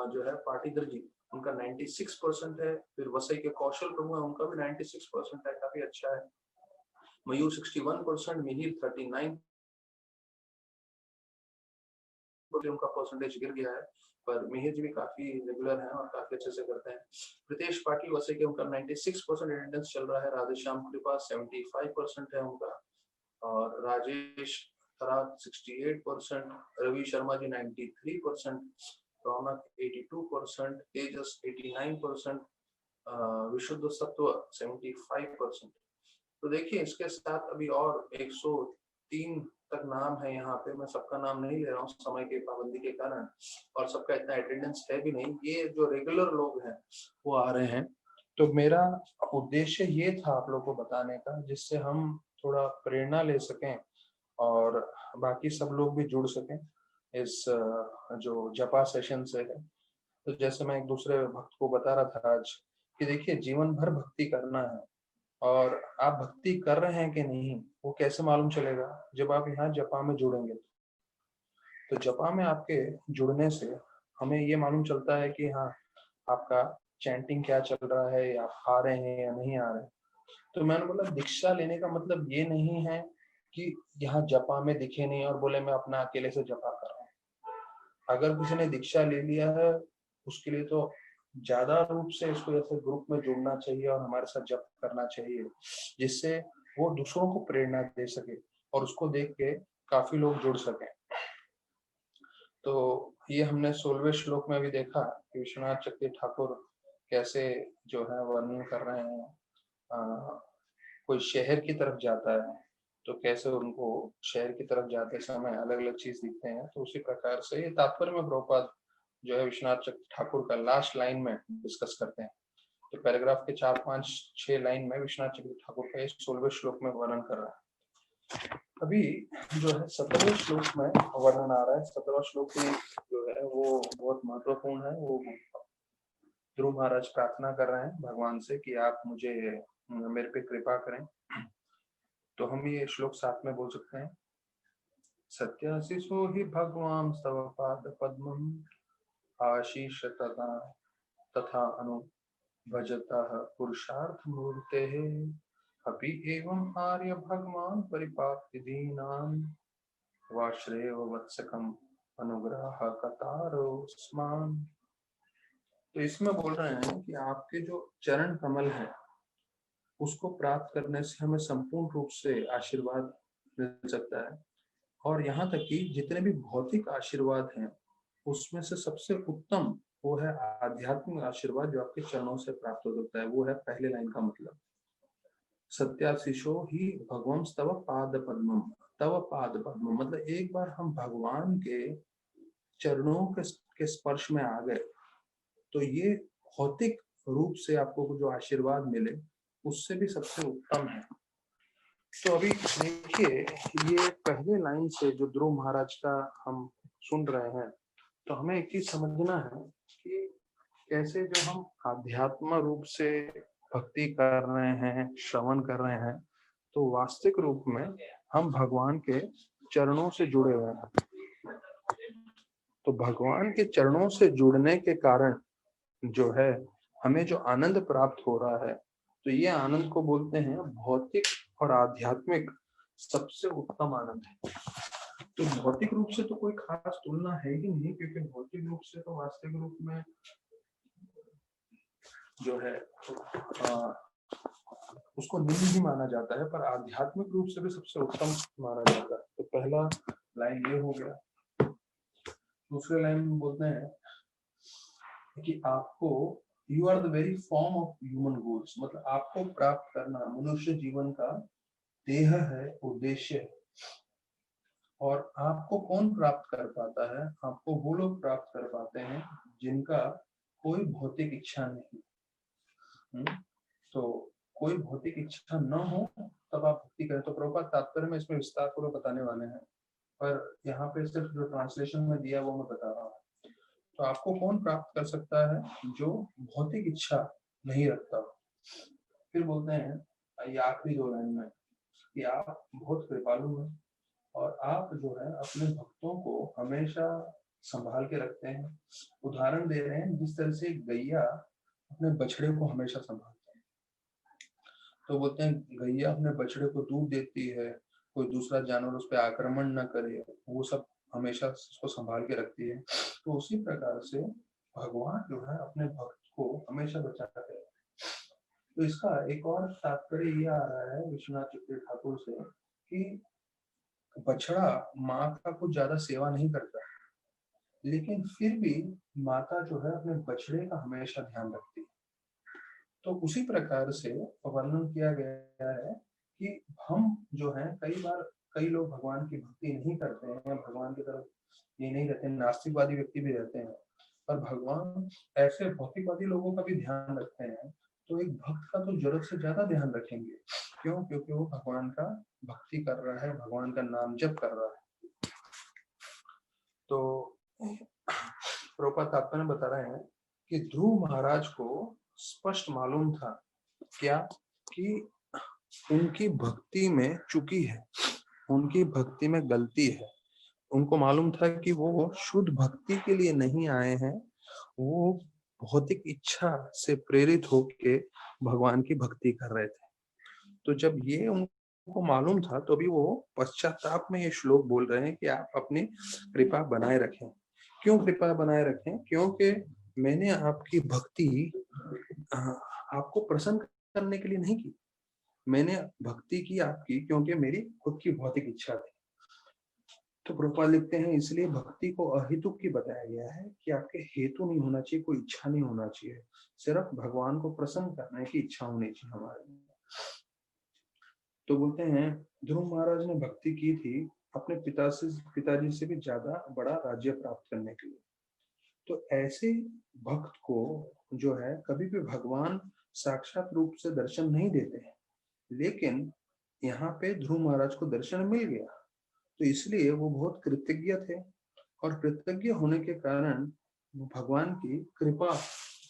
जो है पाटीधर जी, उनका 96% है। फिर वसई के कौशल प्रभु है, उनका भी 96% है, काफी अच्छा है। मयूर 61%, मिहिर 39, उनका परसेंटेज गिर गया है, पर मिहिर जी भी काफी रेगुलर हैं और काफी अच्छे से करते हैं। प्रीतेश पाटिल वसई के, उनका 96% अटेंडेंस चल रहा है। राधेश्याम कृपा 75% है उनका। और राजेश खरात 68%, रवि शर्मा जी 93%, रौनक 82%, तेजस 89%, विशुद्ध सत्व 75%। तो देखिए इसके साथ अभी और 103 तक नाम है यहाँ पे। मैं सबका नाम नहीं ले रहा हूँ समय के पाबंदी के कारण, और सबका इतना अटेंडेंस है भी नहीं। ये जो रेगुलर लोग हैं वो आ रहे हैं। तो मेरा उद्देश्य ये था आप लोग को बताने का, जिससे हम थोड़ा प्रेरणा ले सकें और बाकी सब लोग भी जुड़ सकें इस जो जपा सेशन से है। तो जैसे मैं एक दूसरे भक्त को बता रहा था आज कि देखिए जीवन भर भक्ति करना है, और आप भक्ति कर रहे हैं कि नहीं वो कैसे मालूम चलेगा? जब आप यहाँ जपा में जुड़ेंगे। तो जपा में आपके जुड़ने से हमें ये मालूम चलता है कि हाँ आपका चैंटिंग क्या चल रहा है, या आप आ रहे हैं या नहीं आ रहे हैं। तो मैंने बोला दीक्षा लेने का मतलब ये नहीं है कि यहाँ जपा में दिखे नहीं और बोले मैं अपना अकेले से जपा कर रहा हूँ। अगर किसी ने दीक्षा ले लिया है उसके लिए तो ज्यादा रूप से इसको जैसे ग्रुप में जुड़ना चाहिए और हमारे साथ जप करना चाहिए, जिससे वो दूसरों को प्रेरणा दे सके और उसको देख के काफी लोग जुड़ सके। तो ये हमने 16वें श्लोक में भी देखा कि विश्वनाथ चक्रवर्ती ठाकुर कैसे जो है वर्णन कर रहे हैं। कोई शहर की तरफ जाता है तो कैसे उनको शहर की तरफ जाते समय अलग अलग चीज दिखते हैं। तो उसी प्रकार से ये तात्पर्य में प्रभुपाद जो है विश्वनाथ चक्रवर्ती ठाकुर का लास्ट लाइन में डिस्कस करते हैं। तो पैराग्राफ के 4, 5, 6 लाइन में विश्वनाथ चक्रवर्ती ठाकुर का 16वें श्लोक में वर्णन कर रहा है। अभी जो है 17वें श्लोक में वर्णन आ रहा है। 17वां श्लोक भी जो है वो बहुत महत्वपूर्ण है। वो ध्रुव महाराज प्रार्थना कर रहे हैं भगवान से कि आप मुझे मेरे पे कृपा करें। तो हम ये श्लोक साथ में बोल सकते हैं। सत्याशिषो हि भगवान स्तव पाद पद्मम् आशीष तथा तथा अनु भजतः पुरुषार्थ मूर्तेः अपि एवं आर्य भगवान परिपाति दीनान् वाश्रेय वत्सकम अनुग्रह कतारो स्मान। तो इसमें बोल रहे हैं कि आपके जो चरण कमल है उसको प्राप्त करने से हमें संपूर्ण रूप से आशीर्वाद मिल सकता है। और यहाँ तक कि जितने भी भौतिक आशीर्वाद हैं उसमें से सबसे उत्तम वो है आध्यात्मिक आशीर्वाद जो आपके चरणों से प्राप्त हो सकता है। वो है पहले लाइन का मतलब, सत्याशीषो ही भगवं तव पाद पद्मम। तव पाद पद्म मतलब एक बार हम भगवान के चरणों के स्पर्श में आ गए तो ये भौतिक रूप से आपको जो आशीर्वाद मिले उससे भी सबसे उत्तम है। तो अभी देखिए, ये पहले लाइन से जो ध्रुव महाराज का हम सुन रहे हैं तो हमें एक चीज समझना है कि कैसे जो हम आध्यात्म रूप से भक्ति कर रहे हैं, श्रवण कर रहे हैं, तो वास्तविक रूप में हम भगवान के चरणों से जुड़े हुए हैं। तो भगवान के चरणों से जुड़ने के कारण जो है हमें जो आनंद प्राप्त हो रहा है तो ये आनंद को बोलते हैं भौतिक और आध्यात्मिक सबसे उत्तम आनंद है। तो भौतिक रूप से तो कोई खास तुलना है ही नहीं, क्योंकि भौतिक रूप से तो वास्तविक रूप में जो है उसको निम्न ही माना जाता है, पर आध्यात्मिक रूप से भी सबसे उत्तम माना जाता है। तो पहला लाइन ये हो गया। दूसरे लाइन में बोलते हैं कि आपको you are the very form of human goals, मतलब आपको प्राप्त करना मनुष्य जीवन का देह है, उद्देश्य है। और आपको कौन प्राप्त कर पाता है? आपको वो लोग प्राप्त कर पाते हैं जिनका कोई भौतिक इच्छा नहीं। तो कोई भौतिक इच्छा न हो तब आप भक्ति करें। तो प्रभुपाद तात्पर्य में इसमें विस्तार पूर्वक बताने वाले हैं, पर यहाँ पे सिर्फ जो ट्रांसलेशन में दिया वो मैं बता रहा हूँ। तो आपको कौन प्राप्त कर सकता है? जो भौतिक इच्छा नहीं रखता। फिर बोलते हैं ये आखिरी दो लाइन में कि आप बहुत कृपालु हैं और आप जो है अपने भक्तों को हमेशा संभाल के रखते हैं। उदाहरण दे रहे हैं जिस तरह से गैया अपने बछड़े को हमेशा संभालते हैं। तो बोलते हैं गैया अपने बछड़े को दूध देती है, कोई दूसरा जानवर उस पर आक्रमण न करे, वो सब हमेशा उसको संभाल के रखती है। तो उसी प्रकार से भगवान जो है अपने भक्त को हमेशा बचाता है। तो इसका एक और तात्पर्य ये आ रहा है विश्वनाथ चक्रवर्ती ठाकुर से कि बछड़ा माँ का कुछ ज्यादा सेवा नहीं करता, लेकिन फिर भी माता जो है अपने बछड़े का हमेशा ध्यान रखती है। तो उसी प्रकार से वर्णन किया गया है कि हम जो है कई लोग भगवान की भक्ति नहीं करते हैं, भगवान की तरफ ये नहीं रहते, नास्तिकवादी व्यक्ति भी रहते हैं, पर भगवान ऐसे भौतिकवादी लोगों का भी ध्यान रखते हैं। तो एक भक्त का तो जरूरत से ज्यादा ध्यान रखेंगे। क्यों? क्योंकि वो भगवान का भक्ति कर रहा है, भगवान का नाम जप कर रहा है। तो प्रभुपाद तात्पर्य में बता रहे हैं कि ध्रुव महाराज को स्पष्ट मालूम था क्या कि उनकी भक्ति में चूकी है, उनकी भक्ति में गलती है। उनको मालूम था कि वो शुद्ध भक्ति के लिए नहीं आए हैं, वो भौतिक इच्छा से प्रेरित होके भगवान की भक्ति कर रहे थे। तो जब ये उनको मालूम था तो भी वो पश्चाताप में ये श्लोक बोल रहे हैं कि आप अपनी कृपा बनाए रखें। क्यों कृपा बनाए रखें? क्योंकि मैंने आपकी भक्ति आपको प्रसन्न करने के लिए नहीं की, मैंने भक्ति की आपकी क्योंकि मेरी खुद की भौतिक इच्छा थी। तो प्रभुपाद लिखते हैं इसलिए भक्ति को अहेतुक की बताया गया है कि आपके हेतु नहीं होना चाहिए, कोई इच्छा नहीं होना चाहिए, सिर्फ भगवान को प्रसन्न करने की इच्छा होनी चाहिए हमारे। तो बोलते हैं ध्रुव महाराज ने भक्ति की थी अपने पिताजी से भी ज्यादा बड़ा राज्य प्राप्त करने के लिए। तो ऐसे भक्त को जो है कभी भी भगवान साक्षात रूप से दर्शन नहीं देते हैं, लेकिन यहाँ पे ध्रुव महाराज को दर्शन मिल गया, तो इसलिए वो बहुत कृतज्ञ थे, और कृतज्ञ होने के कारण वो भगवान की कृपा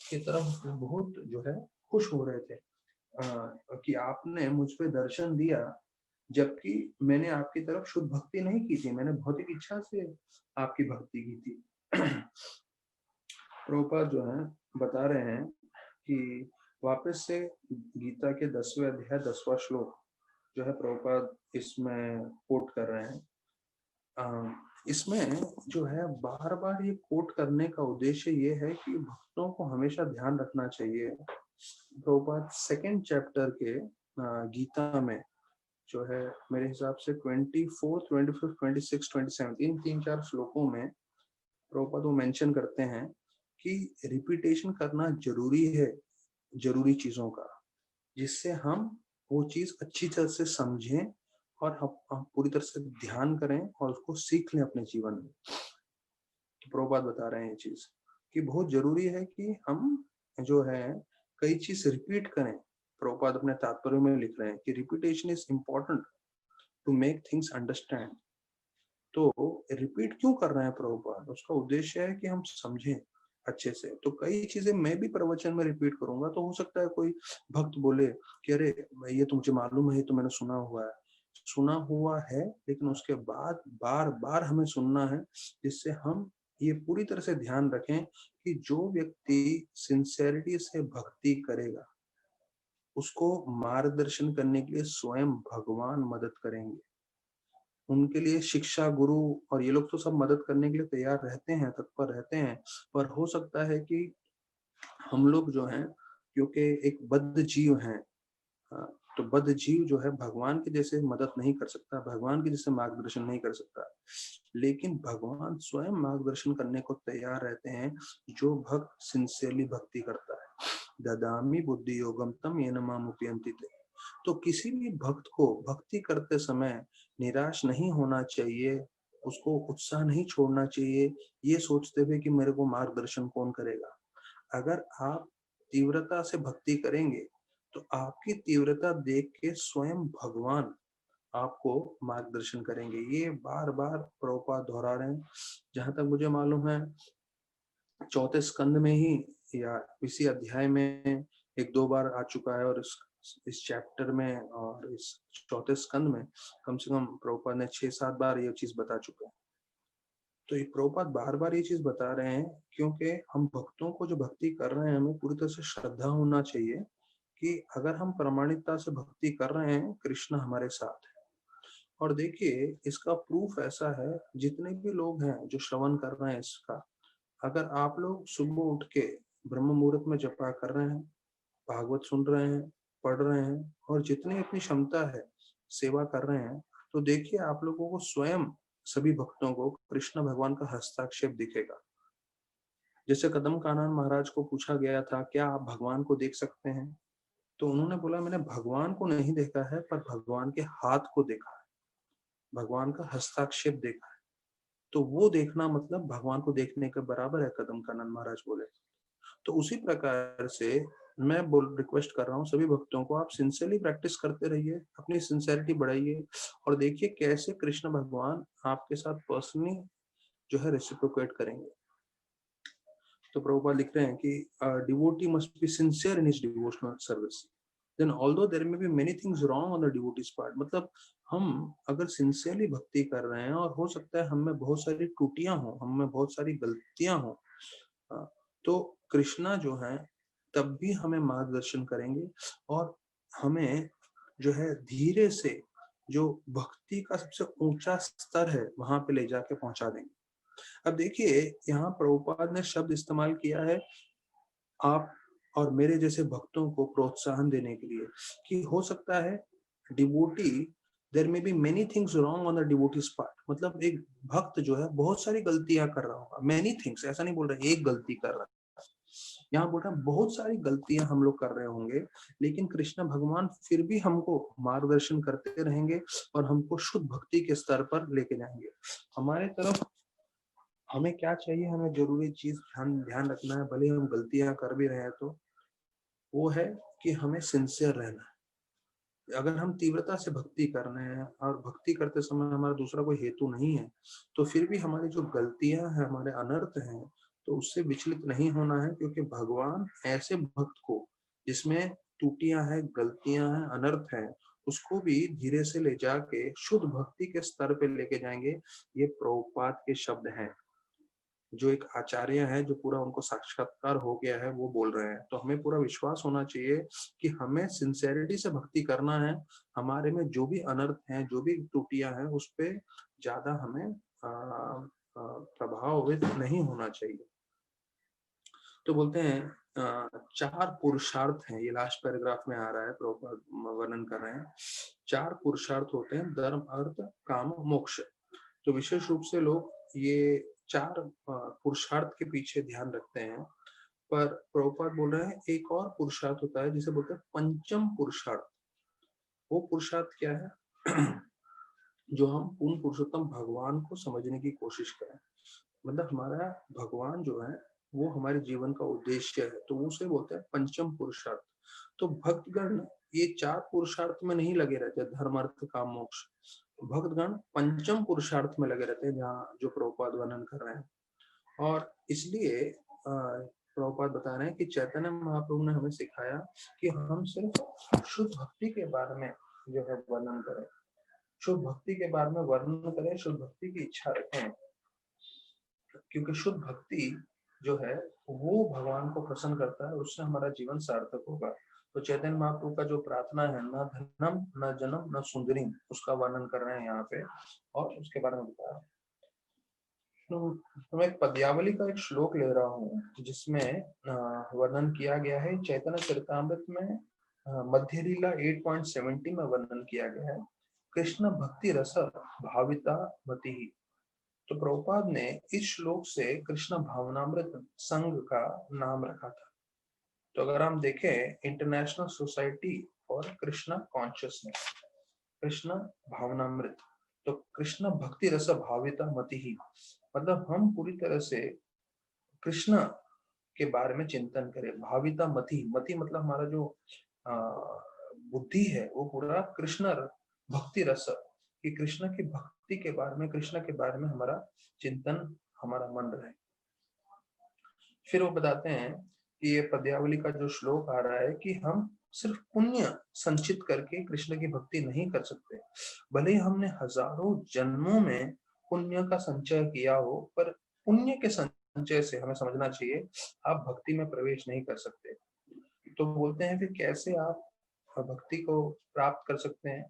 की तरफ बहुत जो है खुश हो रहे थे, कि आपने मुझ पे दर्शन दिया, जबकि मैंने आपकी तरफ शुद्ध भक्ति नहीं की थी, मैंने भौतिक इच्छा से आपकी भक्ति की थी। प्रभुपाद जो है बता रहे हैं कि वापस से गीता के 10वें अध्याय 10वां श्लोक जो है प्रभुपाद इसमें कोट कर रहे हैं। इसमें जो है बार बार ये कोट करने का उद्देश्य ये है कि भक्तों को हमेशा ध्यान रखना चाहिए। प्रभुपाद सेकेंड चैप्टर के गीता में जो है मेरे हिसाब से 24, 25, 26, 27 इन 3-4 श्लोकों में प्रभुपाद वो मेंशन करते हैं कि रिपीटेशन करना जरूरी है जरूरी चीजों का, जिससे हम वो चीज अच्छी तरह से समझें और हम पूरी तरह से ध्यान करें और उसको सीख लें अपने जीवन में। तो प्रभुपाद बता रहे हैं ये चीज कि बहुत जरूरी है कि हम जो है कई चीज रिपीट करें। प्रभुपाद अपने तात्पर्य में लिख रहे हैं कि repetition is important to make things understand. तो रिपीट क्यों कर रहे हैं प्रभुपाद? उसका उद्देश्य है कि हम समझें अच्छे से। तो कई चीजें मैं भी प्रवचन में रिपीट करूंगा, तो हो सकता है कोई भक्त बोले कि अरे ये तो मुझे मालूम है, ये तो मैंने सुना हुआ है, लेकिन उसके बाद बार बार हमें सुनना है, जिससे हम ये पूरी तरह से ध्यान रखें कि जो व्यक्ति सिंसेरिटी से भक्ति करेगा उसको मार्गदर्शन करने के लिए स्वयं भगवान मदद करेंगे। उनके लिए शिक्षा गुरु और ये लोग तो सब मदद करने के लिए तैयार रहते हैं, तत्पर रहते हैं, पर हो सकता है कि हम लोग जो हैं, क्योंकि एक बद्ध जीव हैं, तो बद्ध जीव जो है भगवान के जैसे मदद नहीं कर सकता, भगवान के जैसे मार्गदर्शन नहीं कर सकता, लेकिन भगवान स्वयं मार्गदर्शन करने को तैयार रहते हैं जो भक्त सिंसियरली भक्ति करता है। ददामी बुद्धि योगम तम येन माम उपयन्ति ते। तो किसी भी भक्त को भक्ति करते समय निराश नहीं होना चाहिए, उसको उत्साह नहीं छोड़ना चाहिए, ये सोचते हुए कि मेरे को मार्गदर्शन कौन करेगा। अगर आप तीव्रता से भक्ति करेंगे तो आपकी तीव्रता देख के स्वयं भगवान आपको मार्गदर्शन करेंगे। ये बार बार प्रभुपाद दोहरा रहे हैं। जहां तक मुझे मालूम है चौथे स्कंद में ही या इसी अध्याय में एक दो बार आ चुका है, और इस चैप्टर में और इस चौथे स्कंद में कम से कम प्रभुपाद ने 6-7 बार ये चीज बता चुके हैं। तो ये प्रभुपाद बार बार ये चीज बता रहे हैं क्योंकि हम भक्तों को जो भक्ति कर रहे हैं हमें पूरी तरह से श्रद्धा होना चाहिए कि अगर हम प्रामाणिकता से भक्ति कर रहे हैं कृष्ण हमारे साथ है। और देखिए इसका प्रूफ ऐसा है, जितने भी लोग हैं जो श्रवण कर रहे हैं इसका, अगर आप लोग सुबह उठ के ब्रह्म मुहूर्त में जपा कर रहे हैं, भागवत सुन रहे हैं, पढ़ रहे हैं और जितनी अपनी क्षमता है सेवा कर रहे हैं, तो देखिए आप लोगों को स्वयं सभी भक्तों को कृष्ण भगवान का हस्ताक्षेप दिखेगा। जैसे कदम कानन महाराज को पूछा गया था क्या आप भगवान को देख सकते हैं, तो उन्होंने बोला मैंने भगवान को नहीं देखा है पर भगवान के हाथ को देखा है, भगवान का हस्ताक्षेप देखा है। तो वो देखना मतलब भगवान को देखने के बराबर है, कदम कानन महाराज बोले। तो उसी प्रकार से मैं रिक्वेस्ट कर रहा हूँ सभी भक्तों को, आप सिंसियरली प्रैक्टिस करते रहिए, अपनी सिंसियरिटी बढ़ाइए और देखिए कैसे कृष्ण भगवान आपके साथ पर्सनली जो है रेसिप्रोकेट करेंगे। तो प्रभुपाद लिख रहे हैं कि devotee must be sincere in his devotional service, then although there may be many things wrong on the devotee's part. मतलब हम अगर सिंसियरली भक्ति कर रहे हैं और हो सकता है हम में बहुत सारी त्रुटियां हो, हम में बहुत सारी गलतियां हो, तो कृष्णा जो है तब भी हमें मार्गदर्शन करेंगे और हमें जो है धीरे से जो भक्ति का सबसे ऊंचा स्तर है वहां पे ले जाके पहुंचा देंगे। अब देखिए यहाँ प्रभुपाद ने शब्द इस्तेमाल किया है आप और मेरे जैसे भक्तों को प्रोत्साहन देने के लिए कि हो सकता है devotee there may be many things wrong on the devotee's part. मतलब एक भक्त जो है बहुत सारी गलतियां कर रहा होगा, मेनी थिंग्स, ऐसा नहीं बोल रहे एक गलती कर रहा है, यहाँ बोल रहा है बहुत सारी गलतियां हम लोग कर रहे होंगे, लेकिन कृष्ण भगवान फिर भी हमको मार्गदर्शन करते रहेंगे और हमको शुद्ध भक्ति के स्तर पर लेके जाएंगे। हमारे तरफ हमें क्या चाहिए, हमें जरूरी चीज ध्यान रखना है, भले हम गलतियां कर भी रहे हैं तो वो है कि हमें सिंसियर रहना है। अगर हम तीव्रता से भक्ति कर रहे हैं और भक्ति करते समय हमारा दूसरा कोई हेतु नहीं है, तो फिर भी हमारी जो गलतियां हैं, हमारे अनर्थ हैं, तो उससे विचलित नहीं होना है, क्योंकि भगवान ऐसे भक्त को जिसमें त्रुटियां हैं, गलतियां हैं, अनर्थ हैं, उसको भी धीरे से ले जाके शुद्ध भक्ति के स्तर पे लेके जाएंगे। ये प्रभुपाद के शब्द हैं, जो एक आचार्य है, जो पूरा उनको साक्षात्कार हो गया है, वो बोल रहे हैं। तो हमें पूरा विश्वास होना चाहिए कि हमें सिंसेरिटी से भक्ति करना है। हमारे में जो भी अनर्थ हैं, जो भी त्रुटियां हैं, उस पे ज्यादा हमें प्रभावित नहीं होना चाहिए। तो बोलते हैं चार पुरुषार्थ हैं, ये लास्ट पैराग्राफ में आ रहा है, प्रभुपाद वर्णन कर रहे हैं। चार पुरुषार्थ होते हैं, धर्म, अर्थ, काम, मोक्ष। तो विशेष रूप से लोग ये चार पुरुषार्थ के पीछे ध्यान रखते हैं, पर प्रभुपाद बोल रहे हैं एक और पुरुषार्थ होता है जिसे बोलते हैं पंचम पुरुषार्थ। वो पुरुषार्थ क्या है? जो हम पूर्ण पुरुषोत्तम भगवान को समझने की कोशिश करें। मतलब हमारा भगवान जो है वो हमारे जीवन का उद्देश्य है, तो उसे बोलते हैं पंचम पुरुषार्थ। तो भक्तगण ये चार पुरुषार्थ में नहीं लगे रहते, धर्म, अर्थ, काम, मोक्ष। भक्तगण पंचम पुरुषार्थ में लगे रहते हैं, जहाँ जो प्रभुपाद वर्णन कर रहे हैं। और इसलिए प्रभुपाद बता रहे हैं कि चैतन्य महाप्रभु ने हमें सिखाया कि हम सिर्फ शुद्ध भक्ति के बारे में जो है वर्णन करें, शुद्ध भक्ति के बारे में वर्णन करें, शुद्ध भक्ति की इच्छा रखें, क्योंकि शुद्ध भक्ति जो है वो भगवान को प्रसन्न करता है, उससे हमारा जीवन सार्थक होगा। तो चैतन्य महाप्रभु का जो प्रार्थना है, न धनम न जन्म न सुंदरी, उसका वर्णन कर रहे हैं यहाँ पे, और उसके बारे में बता रहे हैं। तो मैं एक पद्यावली का एक श्लोक ले रहा हूँ, जिसमें वर्णन किया गया है चैतन्य चरितामृत में, मध्य लीला 8.70 में वर्णन किया गया है, कृष्ण भक्ति रस भाविता मति ही। तो प्रभुपाद ने इस श्लोक से कृष्ण भावनामृत संघ का नाम रखा था। तो अगर हम देखें, International Society for Krishna Consciousness, Krishna भावनामृत, तो कृष्ण भक्ति रस भाविता मति ही, मतलब हम पूरी तरह से कृष्ण के बारे में चिंतन करें। भाविता मति, मति मतलब हमारा जो बुद्धि है वो पूरा कृष्ण भक्ति रस, कि कृष्ण की भक्ति के बारे में, कृष्ण के बारे में हमारा चिंतन, हमारा मन रहे। फिर वो बताते हैं कि ये पद्यावली का जो श्लोक आ रहा है कि हम सिर्फ पुण्य संचित करके कृष्ण की भक्ति नहीं कर सकते। भले ही हमने हजारों जन्मों में पुण्य का संचय किया हो, पर पुण्य के संचय से हमें समझना चाहिए आप भक्ति में प्रवेश नहीं कर सकते। तो बोलते हैं फिर कैसे आप भक्ति को प्राप्त कर सकते हैं?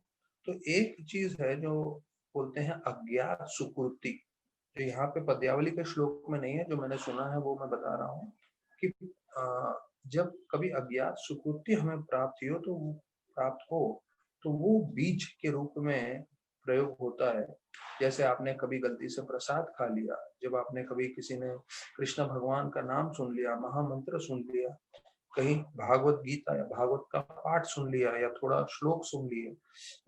तो एक चीज है जो बोलते हैं अज्ञात सुकृति, जो यहाँ पे पद्यावली के श्लोक में नहीं है, जो मैंने सुना है वो मैं बता रहा हूँ कि जब कभी अज्ञात सुकृति हमें प्राप्त हो तो वो बीज के रूप में प्रयोग होता है। जैसे आपने कभी गलती से प्रसाद खा लिया, जब आपने कभी किसी ने कृष्ण भगवान का नाम सुन लिया, महामंत्र सुन लिया, कहीं भागवत गीता या भागवत का पाठ सुन लिया, या थोड़ा श्लोक सुन लिए,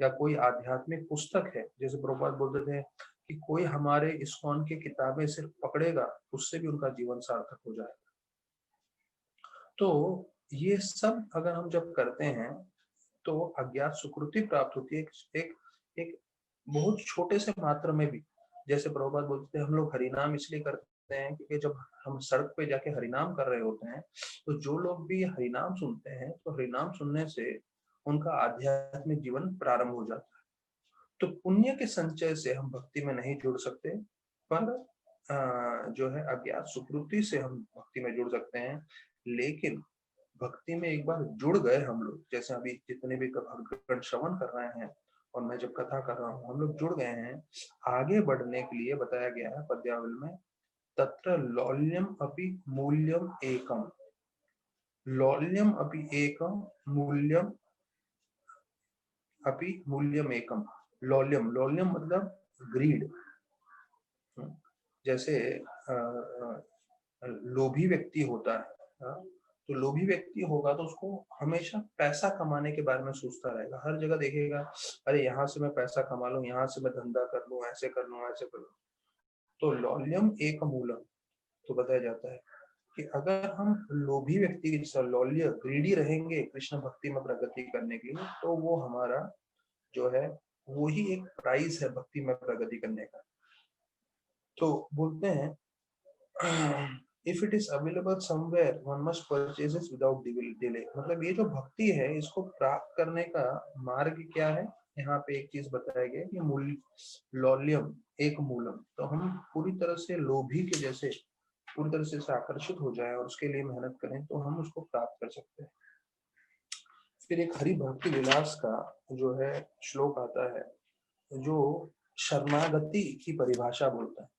या कोई आध्यात्मिक पुस्तक है, जैसे प्रभुपाद बोलते थे कि कोई हमारे इस्कॉन की किताबें सिर्फ पकड़ेगा, उससे भी उनका जीवन सार्थक हो जाएगा। तो ये सब अगर हम जब करते हैं तो अज्ञात सुकृति प्राप्त होती है, एक एक बहुत छोटे से मात्रा में भी। जैसे प्रभुपाद बोलते हैं हम लोग हरिनाम इसलिए करते हैं क्योंकि जब हम सड़क पे जाके हरिनाम कर रहे होते हैं, तो जो लोग भी हरिनाम सुनते हैं, तो हरिनाम सुनने से उनका आध्यात्मिक जीवन प्रारंभ हो जाता है। तो पुण्य के संचय से हम भक्ति में नहीं जुड़ सकते, पर जो है अज्ञात सुकृति से हम भक्ति में जुड़ सकते हैं। लेकिन भक्ति में एक बार जुड़ गए हम लोग, जैसे अभी जितने भी भक्तगण श्रवण कर रहे हैं और मैं जब कथा कर रहा हूँ, हम लोग जुड़ गए हैं। आगे बढ़ने के लिए बताया गया है पद्यावली में, तत्र लौल्यम अपि मूल्यम एकम, लौल्यम अपि एकम मूल्यम अपि मूल्यम एकम। लौल्यम, लौल्यम मतलब ग्रीड। जैसे लोभी व्यक्ति होता है, तो लोभी व्यक्ति होगा तो उसको हमेशा पैसा कमाने के बारे में सोचता रहेगा, हर जगह देखेगा अरे यहाँ से मैं पैसा कमा लूं, यहाँ से मैं धंधा कर लूं, ऐसे कर लूं, ऐसे कर लूं। तो लौल्यम एक मूलम, तो बताया जाता है कि अगर हम लोभी व्यक्ति की जैसा लौल्य ग्रीडी रहेंगे कृष्ण भक्ति में प्रगति करने के लिए, तो वो हमारा जो है वो ही एक प्राइस है भक्ति में प्रगति करने का। तो बोलते हैं if it is available somewhere one must purchase it without delay. मतलब ये जो भक्ति है इसको प्राप्त करने का मार्ग क्या है, यहाँ पे एक चीज बताया गया कि मूल लौल्यम एक मूलम। तो हम पूरी तरह से लोभी के जैसे पूरी तरह से आकर्षित हो जाए और उसके लिए मेहनत करें तो हम उसको प्राप्त कर सकते हैं। फिर एक हरि भक्ति विलास का जो है श्लोक आता है जो शरणागति की परिभाषा बोलता है।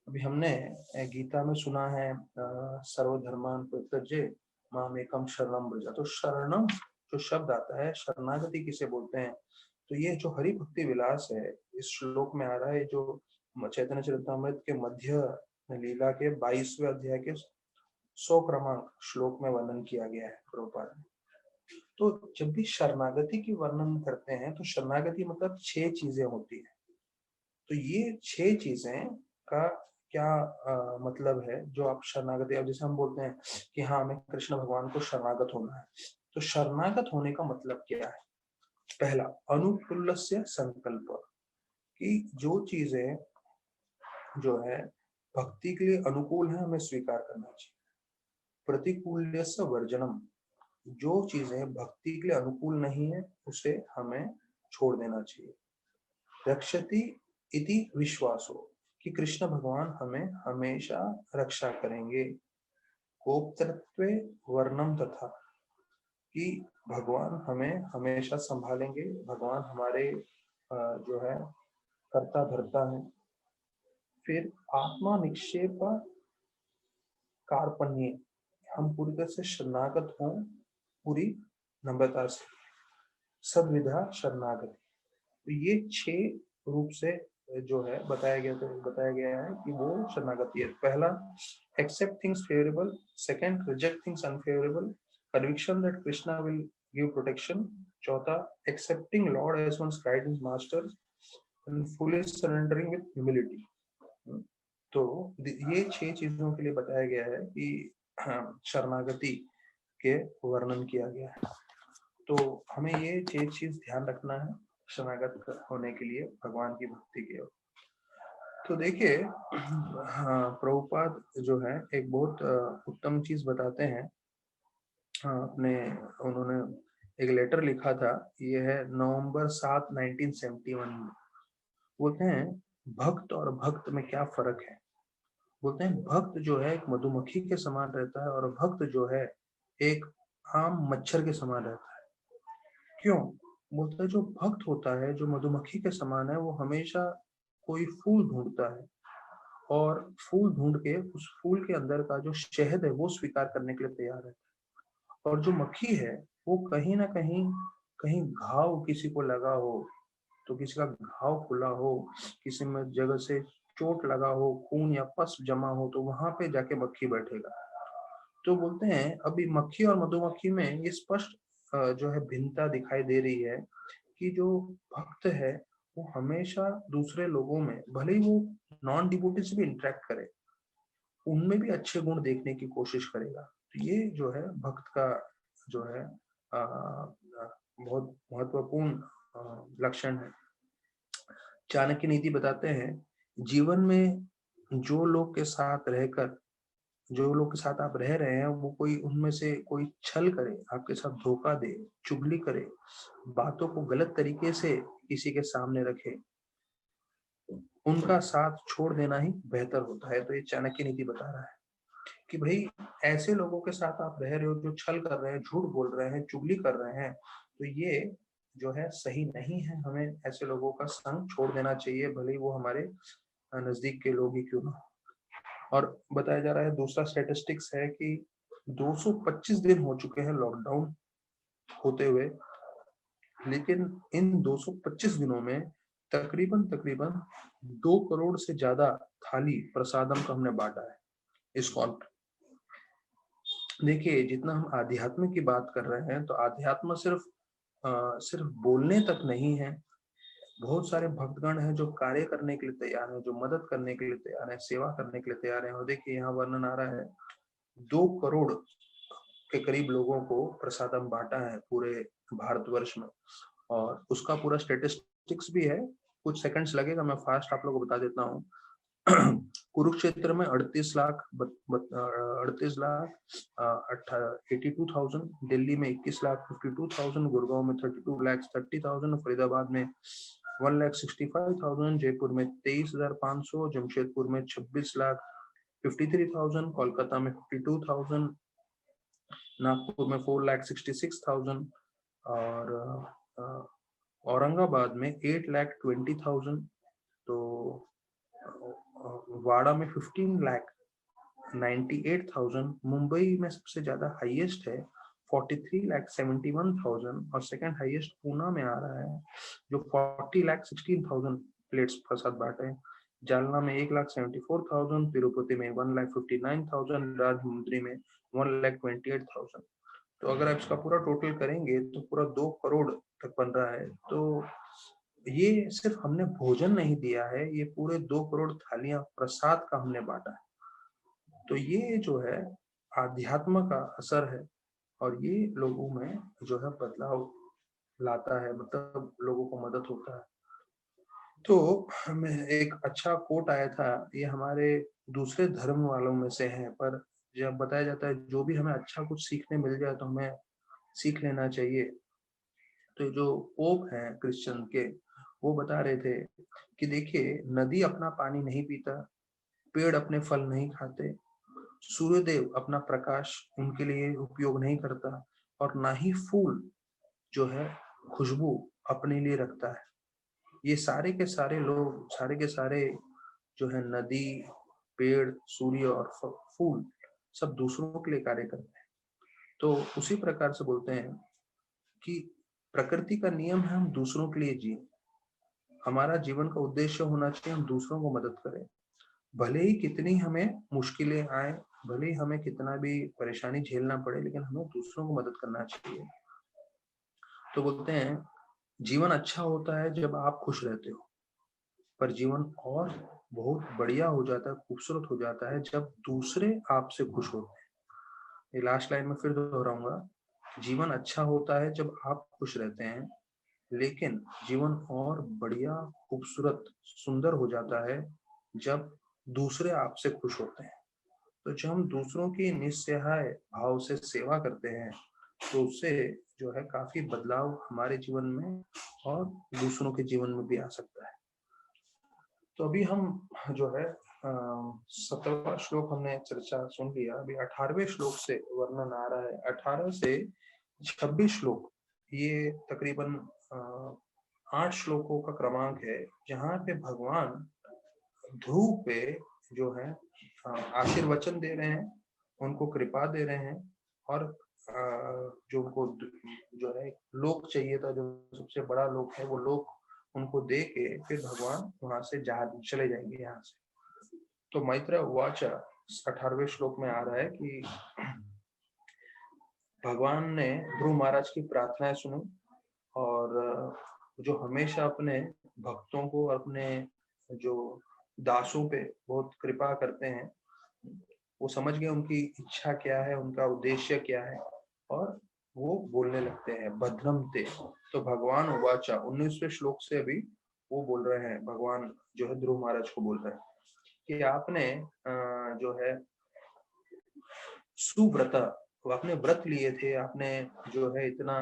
अभी हमने गीता में सुना है सर्वधर्मान परित्यज्य मामेकम शरणम व्रज। तो शरणम जो शब्द आता है शरणागति किसे बोलते हैं, तो ये जो हरि भक्ति विलास है इस श्लोक में आ रहा है, जो चैतन्य चरितामृत के मध्य लीला के 22वें अध्याय के 100 क्रमांक श्लोक में वर्णन किया गया है प्रभुपाद ने। तो जब भी शरणागति की वर्णन करते हैं तो शरणागति मतलब 6 चीजें होती है। तो ये 6 चीजें का क्या मतलब है जो आप शरणागति, अब जैसे हम बोलते हैं कि हाँ हमें कृष्ण भगवान को शरणागत होना है, तो शरणागत होने का मतलब क्या है। पहला अनुकूल्यस्य संकल्प, कि जो चीजें जो है भक्ति के लिए अनुकूल है हमें स्वीकार करना चाहिए। प्रतिकूल्यस्य वर्जनम, जो चीजें भक्ति के लिए अनुकूल नहीं है उसे हमें छोड़ देना चाहिए। रक्षति इति विश्वासो, कि कृष्ण भगवान हमें हमेशा रक्षा करेंगे। गोप्तृत्वे वर्णम तथा, कि भगवान हमें हमेशा संभालेंगे, भगवान हमारे जो है कर्ता धर्ता है। फिर आत्मा निक्षेप कार्पण्य, हम पूरी तरह से शरणागत हों पूरी नम्रता से, सद्विधा शरणागति। तो ये 6 रूप से जो है बताया गया है कि वो शरणागति है। पहला accept things favourable, second reject things unfavourable, conviction that Krishna will give protection, चौथा accepting lord as one's guidance master and fully surrendering with humility. तो ये 6 चीजों के लिए बताया गया है कि शरणागति के वर्णन किया गया है। तो हमें ये 6 चीज ध्यान रखना है शरणागत होने के लिए भगवान की भक्ति के। तो देखिए हाँ प्रभुपाद जो है एक बहुत उत्तम चीज बताते हैं। अपने उन्होंने एक लेटर लिखा था, ये है नवंबर 7, 1971 में। बोलते हैं भक्त और भक्त में क्या फर्क है। बोलते हैं भक्त जो है एक मधुमक्खी के समान रहता है और भक्त जो है एक आम मच्छर के समान रहता है। क्यों? बोलते हैं जो भक्त होता है जो मधुमक्खी के समान है वो हमेशा कोई फूल ढूंढता है और फूल ढूंढ के उस फूल के अंदर का जो शहद है वो स्वीकार करने के लिए तैयार है। और जो मक्खी है वो कहीं ना कहीं घाव किसी को लगा हो, तो किसी का घाव खुला हो, किसी में जगह से चोट लगा हो, खून या पस जमा हो, तो वहां पे जाके मक्खी बैठेगा। तो बोलते हैं अभी मक्खी और मधुमक्खी में ये स्पष्ट जो है भिन्नता दिखाई दे रही है कि जो भक्त है वो हमेशा दूसरे लोगों में, भले ही वो नॉन डिवोटी से भी इंटरेक्ट करे, उनमें भी अच्छे गुण देखने की कोशिश करेगा। तो ये जो है भक्त का जो है बहुत महत्वपूर्ण लक्षण है। चाणक्य नीति बताते हैं जीवन में जो लोग के साथ रहकर, जो लोग के साथ आप रह रहे हैं वो कोई उनमें से कोई छल करे, आपके साथ धोखा दे, चुगली करे, बातों को गलत तरीके से किसी के सामने रखे, उनका साथ छोड़ देना ही बेहतर होता है। तो ये चाणक्य नीति बता रहा है कि भाई ऐसे लोगों के साथ आप रह रहे हो जो छल कर रहे हैं, झूठ बोल रहे हैं, चुगली कर रहे हैं, तो ये जो है सही नहीं है। हमें ऐसे लोगों का संग छोड़ देना चाहिए, भले ही वो हमारे नजदीक के लोग ही क्यों ना। और बताया जा रहा है दूसरा स्टैटिस्टिक्स है कि 225 दिन हो चुके हैं लॉकडाउन होते हुए, लेकिन इन 225 दिनों में तकरीबन 2 करोड़ से ज्यादा थाली प्रसादम का हमने बांटा है इस्कॉन। देखिए जितना हम आध्यात्म की बात कर रहे हैं तो आध्यात्म सिर्फ बोलने तक नहीं है। बहुत सारे भक्तगण हैं जो कार्य करने के लिए तैयार हैं, जो मदद करने के लिए तैयार हैं, सेवा करने के लिए तैयार हैं। और देखिए यहाँ वर्णन आ रहा है 2 करोड़ के करीब लोगों को प्रसादम बांटा है पूरे भारतवर्ष में, और उसका पूरा स्टेटिस्टिक्स भी है। कुछ सेकंड्स लगेगा, मैं फास्ट आप लोगों को बता देता हूँ। कुरुक्षेत्र में 82,82,000, दिल्ली में 21,52,000, गुड़गांव में 32,30,000, फरीदाबाद में 1,65,000, जयपुर में 23,500, जमशेदपुर में 26,53,000, कोलकाता में 52,000, नागपुर में 4,66,000, और औरंगाबाद में 8,20,000, तो वाड़ा में 15,98,000, मुंबई में सबसे ज्यादा हाईएस्ट है 43,71,000, और सेकंड हाईएस्ट पूना में आ रहा है जो 40,16,000 प्लेट्स प्रसाद बांटे हैं। जालना में 1,74,000, तिरुपति में 1,59,000, राजमुंद्री में 1,28,000। तो अगर आप इसका पूरा टोटल करेंगे तो पूरा 2 करोड़ तक बन रहा है। तो ये सिर्फ हमने भोजन नहीं दिया है, ये पूरे 2 करोड़ थालियां प्रसाद का हमने बांटा है। तो ये जो है आध्यात्म का असर है, और ये लोगों में जो है बदलाव लाता है, मतलब लोगों को मदद होता है। तो मैं एक अच्छा कोट आया था, ये हमारे दूसरे धर्म वालों में से है, पर जब बताया जाता है जो भी हमें अच्छा कुछ सीखने मिल जाए तो हमें सीख लेना चाहिए। तो जो पोप हैं क्रिश्चियन के, वो बता रहे थे कि देखिए, नदी अपना पानी नहीं पीता, पेड़ अपने फल नहीं खाते, सूर्यदेव अपना प्रकाश उनके लिए उपयोग नहीं करता, और ना ही फूल जो है खुशबू अपने लिए रखता है। ये सारे के सारे लोग, सारे के सारे जो है नदी, पेड़, सूर्य और फूल सब दूसरों के लिए कार्य करते हैं। तो उसी प्रकार से बोलते हैं कि प्रकृति का नियम है हम दूसरों के लिए जिए। हमारा जीवन का उद्देश्य होना चाहिए हम दूसरों को मदद करें, भले ही कितनी हमें मुश्किलें आए, भले ही हमें कितना भी परेशानी झेलना पड़े, लेकिन हमें दूसरों को मदद करना चाहिए। तो बोलते हैं जीवन अच्छा होता है जब आप खुश रहते हो, पर जीवन और बहुत बढ़िया हो जाता है, खूबसूरत हो जाता है जब दूसरे आपसे खुश होते हैं। ये लास्ट लाइन में फिर दोहराऊंगा, जीवन अच्छा होता है जब आप खुश रहते हैं, लेकिन जीवन और बढ़िया, खूबसूरत, सुंदर हो जाता है जब दूसरे आपसे खुश होते हैं। तो जब हम दूसरों की निस्सहाय भाव से सेवा करते हैं तो उससे जो है काफी बदलाव हमारे जीवन में और दूसरों के जीवन में भी आ सकता है। तो अभी हम जो है 17वां श्लोक हमने चर्चा सुन लिया, अभी 18वें श्लोक से वर्णन आ रहा है। 18 से 26 श्लोक, ये तकरीबन 8 श्लोकों का क्रमांक है, जहाँ पे भगवान ध्रुव पे जो है आशीर्वचन दे रहे हैं, उनको कृपा दे रहे हैं, और जो उनको जो है लोक चाहिए था, जो सबसे बड़ा लोक है, वो लोक उनको दे के फिर भगवान वहां से चले जाएंगे यहाँ से। तो मैत्रेय उवाच 18वें श्लोक में आ रहा है कि भगवान ने ध्रुव महाराज की प्रार्थनाएं सुनी, और जो हमेशा अपने भक्तों को, अपने जो दासों पे बहुत कृपा करते हैं, वो समझ गए उनकी इच्छा क्या है, उनका उद्देश्य क्या है, और वो बोलने लगते हैं भद्रम ते। तो भगवान उवाचा 19वें श्लोक से अभी वो बोल रहे हैं, भगवान जो है ध्रुव महाराज को बोल रहे हैं कि आपने जो है सुव्रत, तो आपने व्रत लिए थे, आपने जो है इतना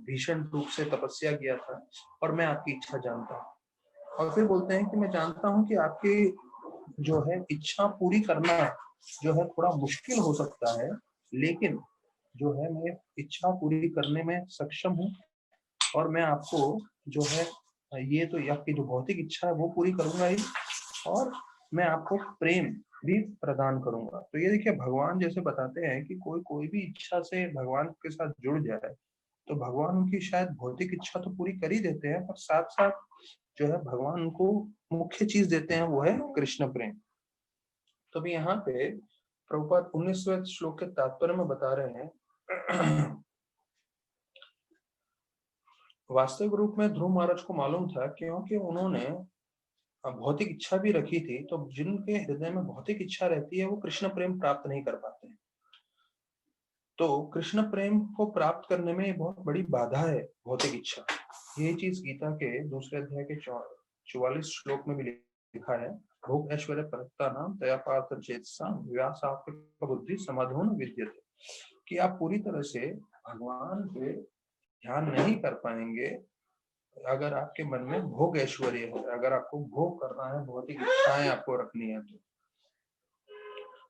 भीषण रूप से तपस्या किया था, और मैं आपकी इच्छा जानता हूँ। और फिर बोलते हैं कि मैं जानता हूँ कि आपकी जो है इच्छा पूरी करना जो है थोड़ा मुश्किल हो सकता है, लेकिन जो है मैं इच्छा पूरी करने में सक्षम हूँ, और मैं आपको जो है ये तो आपकी जो भौतिक इच्छा है वो पूरी करूंगा ही, और मैं आपको प्रेम भी प्रदान करूंगा। तो ये देखिए, भगवान जैसे बताते हैं कि कोई भी इच्छा से भगवान के साथ जुड़ जाए तो भगवान उनकी शायद भौतिक इच्छा तो पूरी कर ही देते हैं, पर साथ साथ जो है भगवान उनको मुख्य चीज देते हैं, वो है कृष्ण प्रेम। तो अभी यहाँ पे प्रभुपाद 19वें श्लोक के तात्पर्य में बता रहे हैं वास्तविक रूप में ध्रुव महाराज को मालूम था, क्योंकि उन्होंने भौतिक इच्छा भी रखी थी। तो जिनके हृदय में भौतिक इच्छा रहती है वो कृष्ण प्रेम प्राप्त नहीं कर पाते हैं। तो कृष्ण प्रेम को प्राप्त करने में बहुत बड़ी बाधा है भौतिक इच्छा। यही चीज गीता के दूसरे अध्याय के 44 श्लोक में भी लिखा है, भोग ऐश्वर्य परक्ता नाम तया पार्थ चेतसा व्यासात्मक बुद्धि समाधोन विद्यते, कि आप पूरी तरह से भगवान पे ध्यान नहीं कर पाएंगे अगर आपके मन में भोग ऐश्वर्य है, अगर आपको भोग करना है, भौतिक इच्छाएं आपको रखनी है।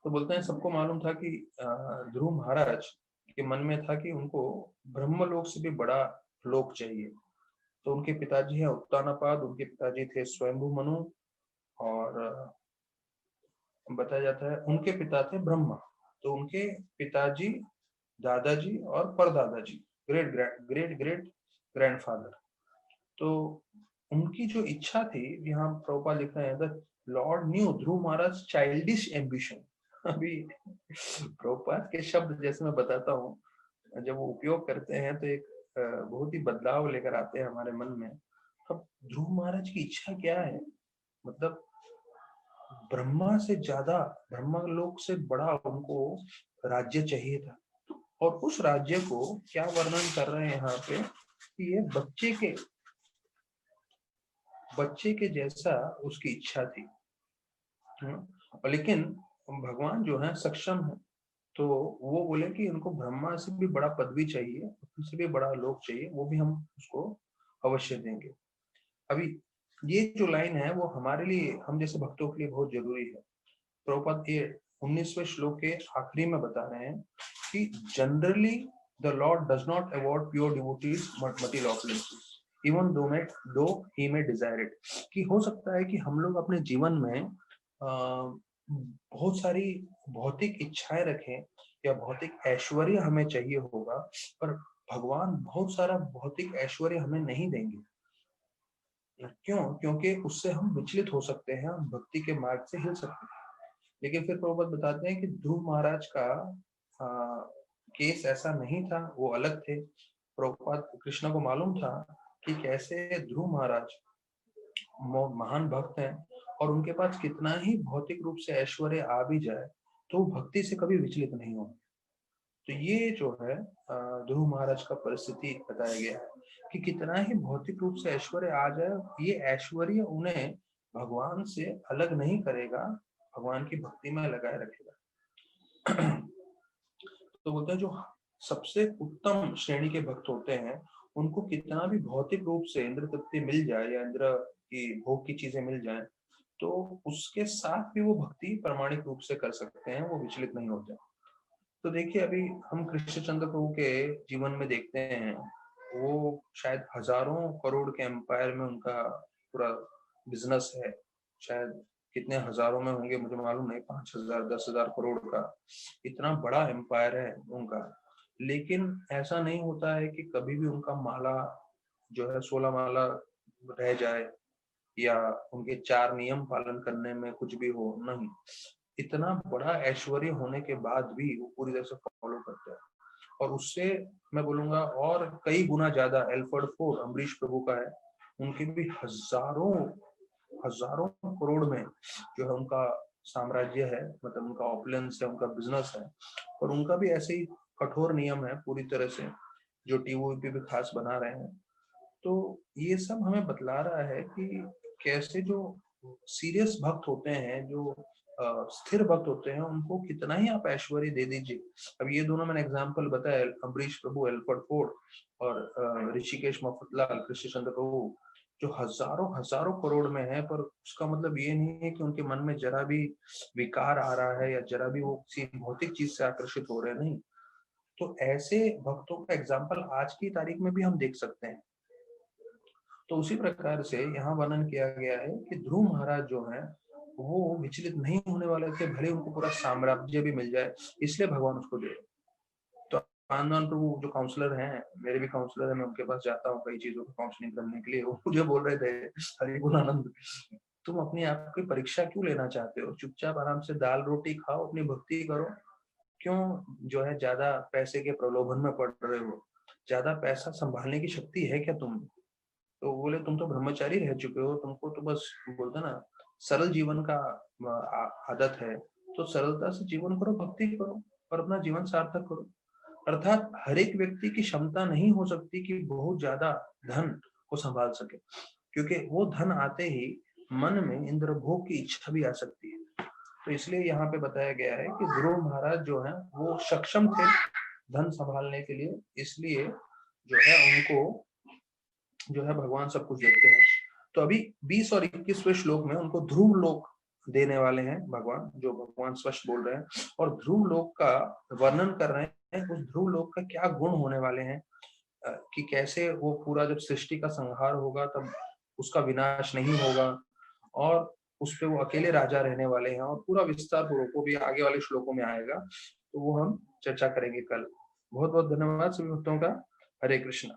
तो बोलते हैं सबको मालूम था कि ध्रुव महाराज के मन में था कि उनको ब्रह्मलोक से भी बड़ा लोक चाहिए। तो उनके पिताजी है उत्तानपाद, उनके पिताजी थे स्वयंभू मनु, और बताया जाता है उनके पिता थे ब्रह्मा। तो उनके पिताजी, दादाजी और परदादाजी, ग्रेट ग्रेट ग्रेट ग्रैंडफादर, तो उनकी जो इच्छा थी, यहाँ प्रभुपाद लिख रहे हैं, the Lord new Dhruv Maharaj childish ambition. अभी प्रभुपाद के शब्द जैसे मैं बताता हूँ, जब वो उपयोग करते हैं तो एक बहुत ही बदलाव लेकर आते हैं हमारे मन में। अब ध्रुव महाराज की इच्छा क्या है, मतलब ब्रह्मा से ज्यादा, ब्रह्मा लोक से बड़ा उनको राज्य चाहिए था। और उस राज्य को क्या वर्णन कर रहे हैं यहाँ पे कि ये बच्चे के जैसा उसकी इच्छा थी। लेकिन भगवान जो है सक्षम है, तो वो बोले कि उनको ब्रह्मा से भी बड़ा पदवी चाहिए, उनसे भी बड़ा लोक चाहिए, वो भी हम उसको अवश्य देंगे। अभी ये जो लाइन है वो हमारे लिए, हम जैसे भक्तों के लिए बहुत जरूरी है। प्रभुपाद ये 19वें श्लोक के आखिरी में बता रहे हैं कि generally the lord does not award pure devotees material opulences even though ही में डिजायर इट, कि हो सकता है कि हम लोग अपने जीवन में बहुत सारी भौतिक इच्छाएं रखें या भौतिक ऐश्वर्य हमें चाहिए होगा, पर भगवान बहुत सारा भौतिक ऐश्वर्य हमें नहीं देंगे। क्यों? क्योंकि उससे हम विचलित हो सकते हैं, हम भक्ति के मार्ग से हिल सकते हैं। लेकिन फिर प्रभुपाद बताते हैं कि ध्रुव महाराज का केस ऐसा नहीं था, वो अलग थे। प्रभुपाद कृष्ण को मालूम था कि कैसे ध्रुव महाराज महान भक्त हैं, और उनके पास कितना ही भौतिक रूप से ऐश्वर्य आ भी जाए तो भक्ति से कभी विचलित नहीं होंगे। तो ये जो है ध्रुव महाराज का परिस्थिति बताया गया है कि कितना ही भौतिक रूप से ऐश्वर्य आ जाए, ये ऐश्वर्य उन्हें भगवान से अलग नहीं करेगा, भगवान की भक्ति में लगाए रखेगा। तो बोलते हैं जो सबसे उत्तम श्रेणी के भक्त होते हैं, उनको कितना भी भौतिक रूप से इंद्र तृप्ति मिल जाए या इंद्र की भोग की चीजें मिल जाए, तो उसके साथ भी वो भक्ति प्रामाणिक रूप से कर सकते हैं, वो विचलित नहीं होते। तो देखिए अभी हम कृष्णचंद्र प्रभु के जीवन में देखते हैं, वो शायद हजारों करोड़ के एम्पायर में उनका पूरा बिजनेस है, शायद कितने हजारों में होंगे मुझे मालूम नहीं, 5,000 10,000 करोड़ का इतना बड़ा एम्पायर है उनका। लेकिन ऐसा नहीं होता है कि कभी भी उनका माला जो है 16 माला रह जाए, या उनके 4 नियम पालन करने में कुछ भी हो, नहीं। इतना बड़ा ऐश्वर्य होने के बाद भी वो पूरी तरह से फॉलो करते हैं। और उससे मैं बोलूंगा और कई गुना ज्यादा एल्फर्ड फोर्ड अम्बरीश प्रभु का है, उनके भी हजारों हजारों करोड़ में जो है उनका साम्राज्य है, मतलब उनका ऑपलेंस है, उनका बिजनेस है। और उनका भी ऐसे ही कठोर नियम है पूरी तरह से, जो टीवी भी खास बना रहे हैं। तो ये सब हमें बतला रहा है कि कैसे जो सीरियस भक्त होते हैं, जो स्थिर भक्त होते हैं, उनको कितना ही आप ऐश्वर्य दे दीजिए। अब ये दोनों मैंने एग्जांपल बताया, अम्बरीश प्रभु, एल्फर्ड फोर्ड, और ऋषिकेश मफतलाल, कृष्णचंद्र प्रभु, जो हजारों हजारों करोड़ में है, पर उसका मतलब ये नहीं है कि उनके मन में जरा भी विकार आ रहा है या जरा भी वो किसी भौतिक चीज से आकर्षित हो रहे हैं, नहीं। तो ऐसे भक्तों का एग्जाम्पल आज की तारीख में भी हम देख सकते हैं। तो उसी प्रकार से यहाँ वर्णन किया गया है कि ध्रुव महाराज जो हैं वो विचलित नहीं होने वाले थे, भले उनको पूरा साम्राज्य भी मिल जाए, इसलिए भगवान उसको दे। तो आनंद प्रभु जो काउंसलर हैं, मेरे भी काउंसलर है, मैं उनके पास जाता हूँ कई चीजों की काउंसलिंग करने के लिए। वो मुझे बोल रहे थे, हरि गुण आनंद, तुम अपनी आप की परीक्षा क्यों लेना चाहते हो, चुपचाप आराम से दाल रोटी खाओ, अपनी भक्ति करो, क्यों जो है ज्यादा पैसे के प्रलोभन में पड़ रहे हो, ज्यादा पैसा संभालने की शक्ति है क्या तुम? तो बोले तुम तो ब्रह्मचारी रह चुके हो, तुमको तो बस बोलते ना सरल जीवन का आदत है, तो सरलता से जीवन करो, भक्ति करो और अपना जीवन सार्थक करो। अर्थात हर एक व्यक्ति की क्षमता नहीं हो सकती कि बहुत ज्यादा धन को संभाल सके, क्योंकि वो धन आते ही मन में इंद्रभोग की इच्छा भी आ सकती है। तो इसलिए यहाँ पे बताया गया है कि ध्रुव महाराज जो है वो सक्षम थे धन संभालने के लिए, इसलिए जो है उनको जो है भगवान सब कुछ देते हैं। तो अभी 20 और 21वें श्लोक में उनको ध्रुव लोक देने वाले हैं भगवान, जो भगवान स्पष्ट बोल रहे हैं, और ध्रुव लोक का वर्णन कर रहे हैं। उस ध्रुव लोक का क्या गुण होने वाले हैं, कि कैसे वो पूरा जब सृष्टि का संहार होगा तब उसका विनाश नहीं होगा, और उस पे वो अकेले राजा रहने वाले हैं, और पूरा विस्तार पूर्वक वो भी आगे वाले श्लोकों में आएगा। तो वो हम चर्चा करेंगे कल। बहुत बहुत धन्यवाद सभी भक्तों का। हरे कृष्णा।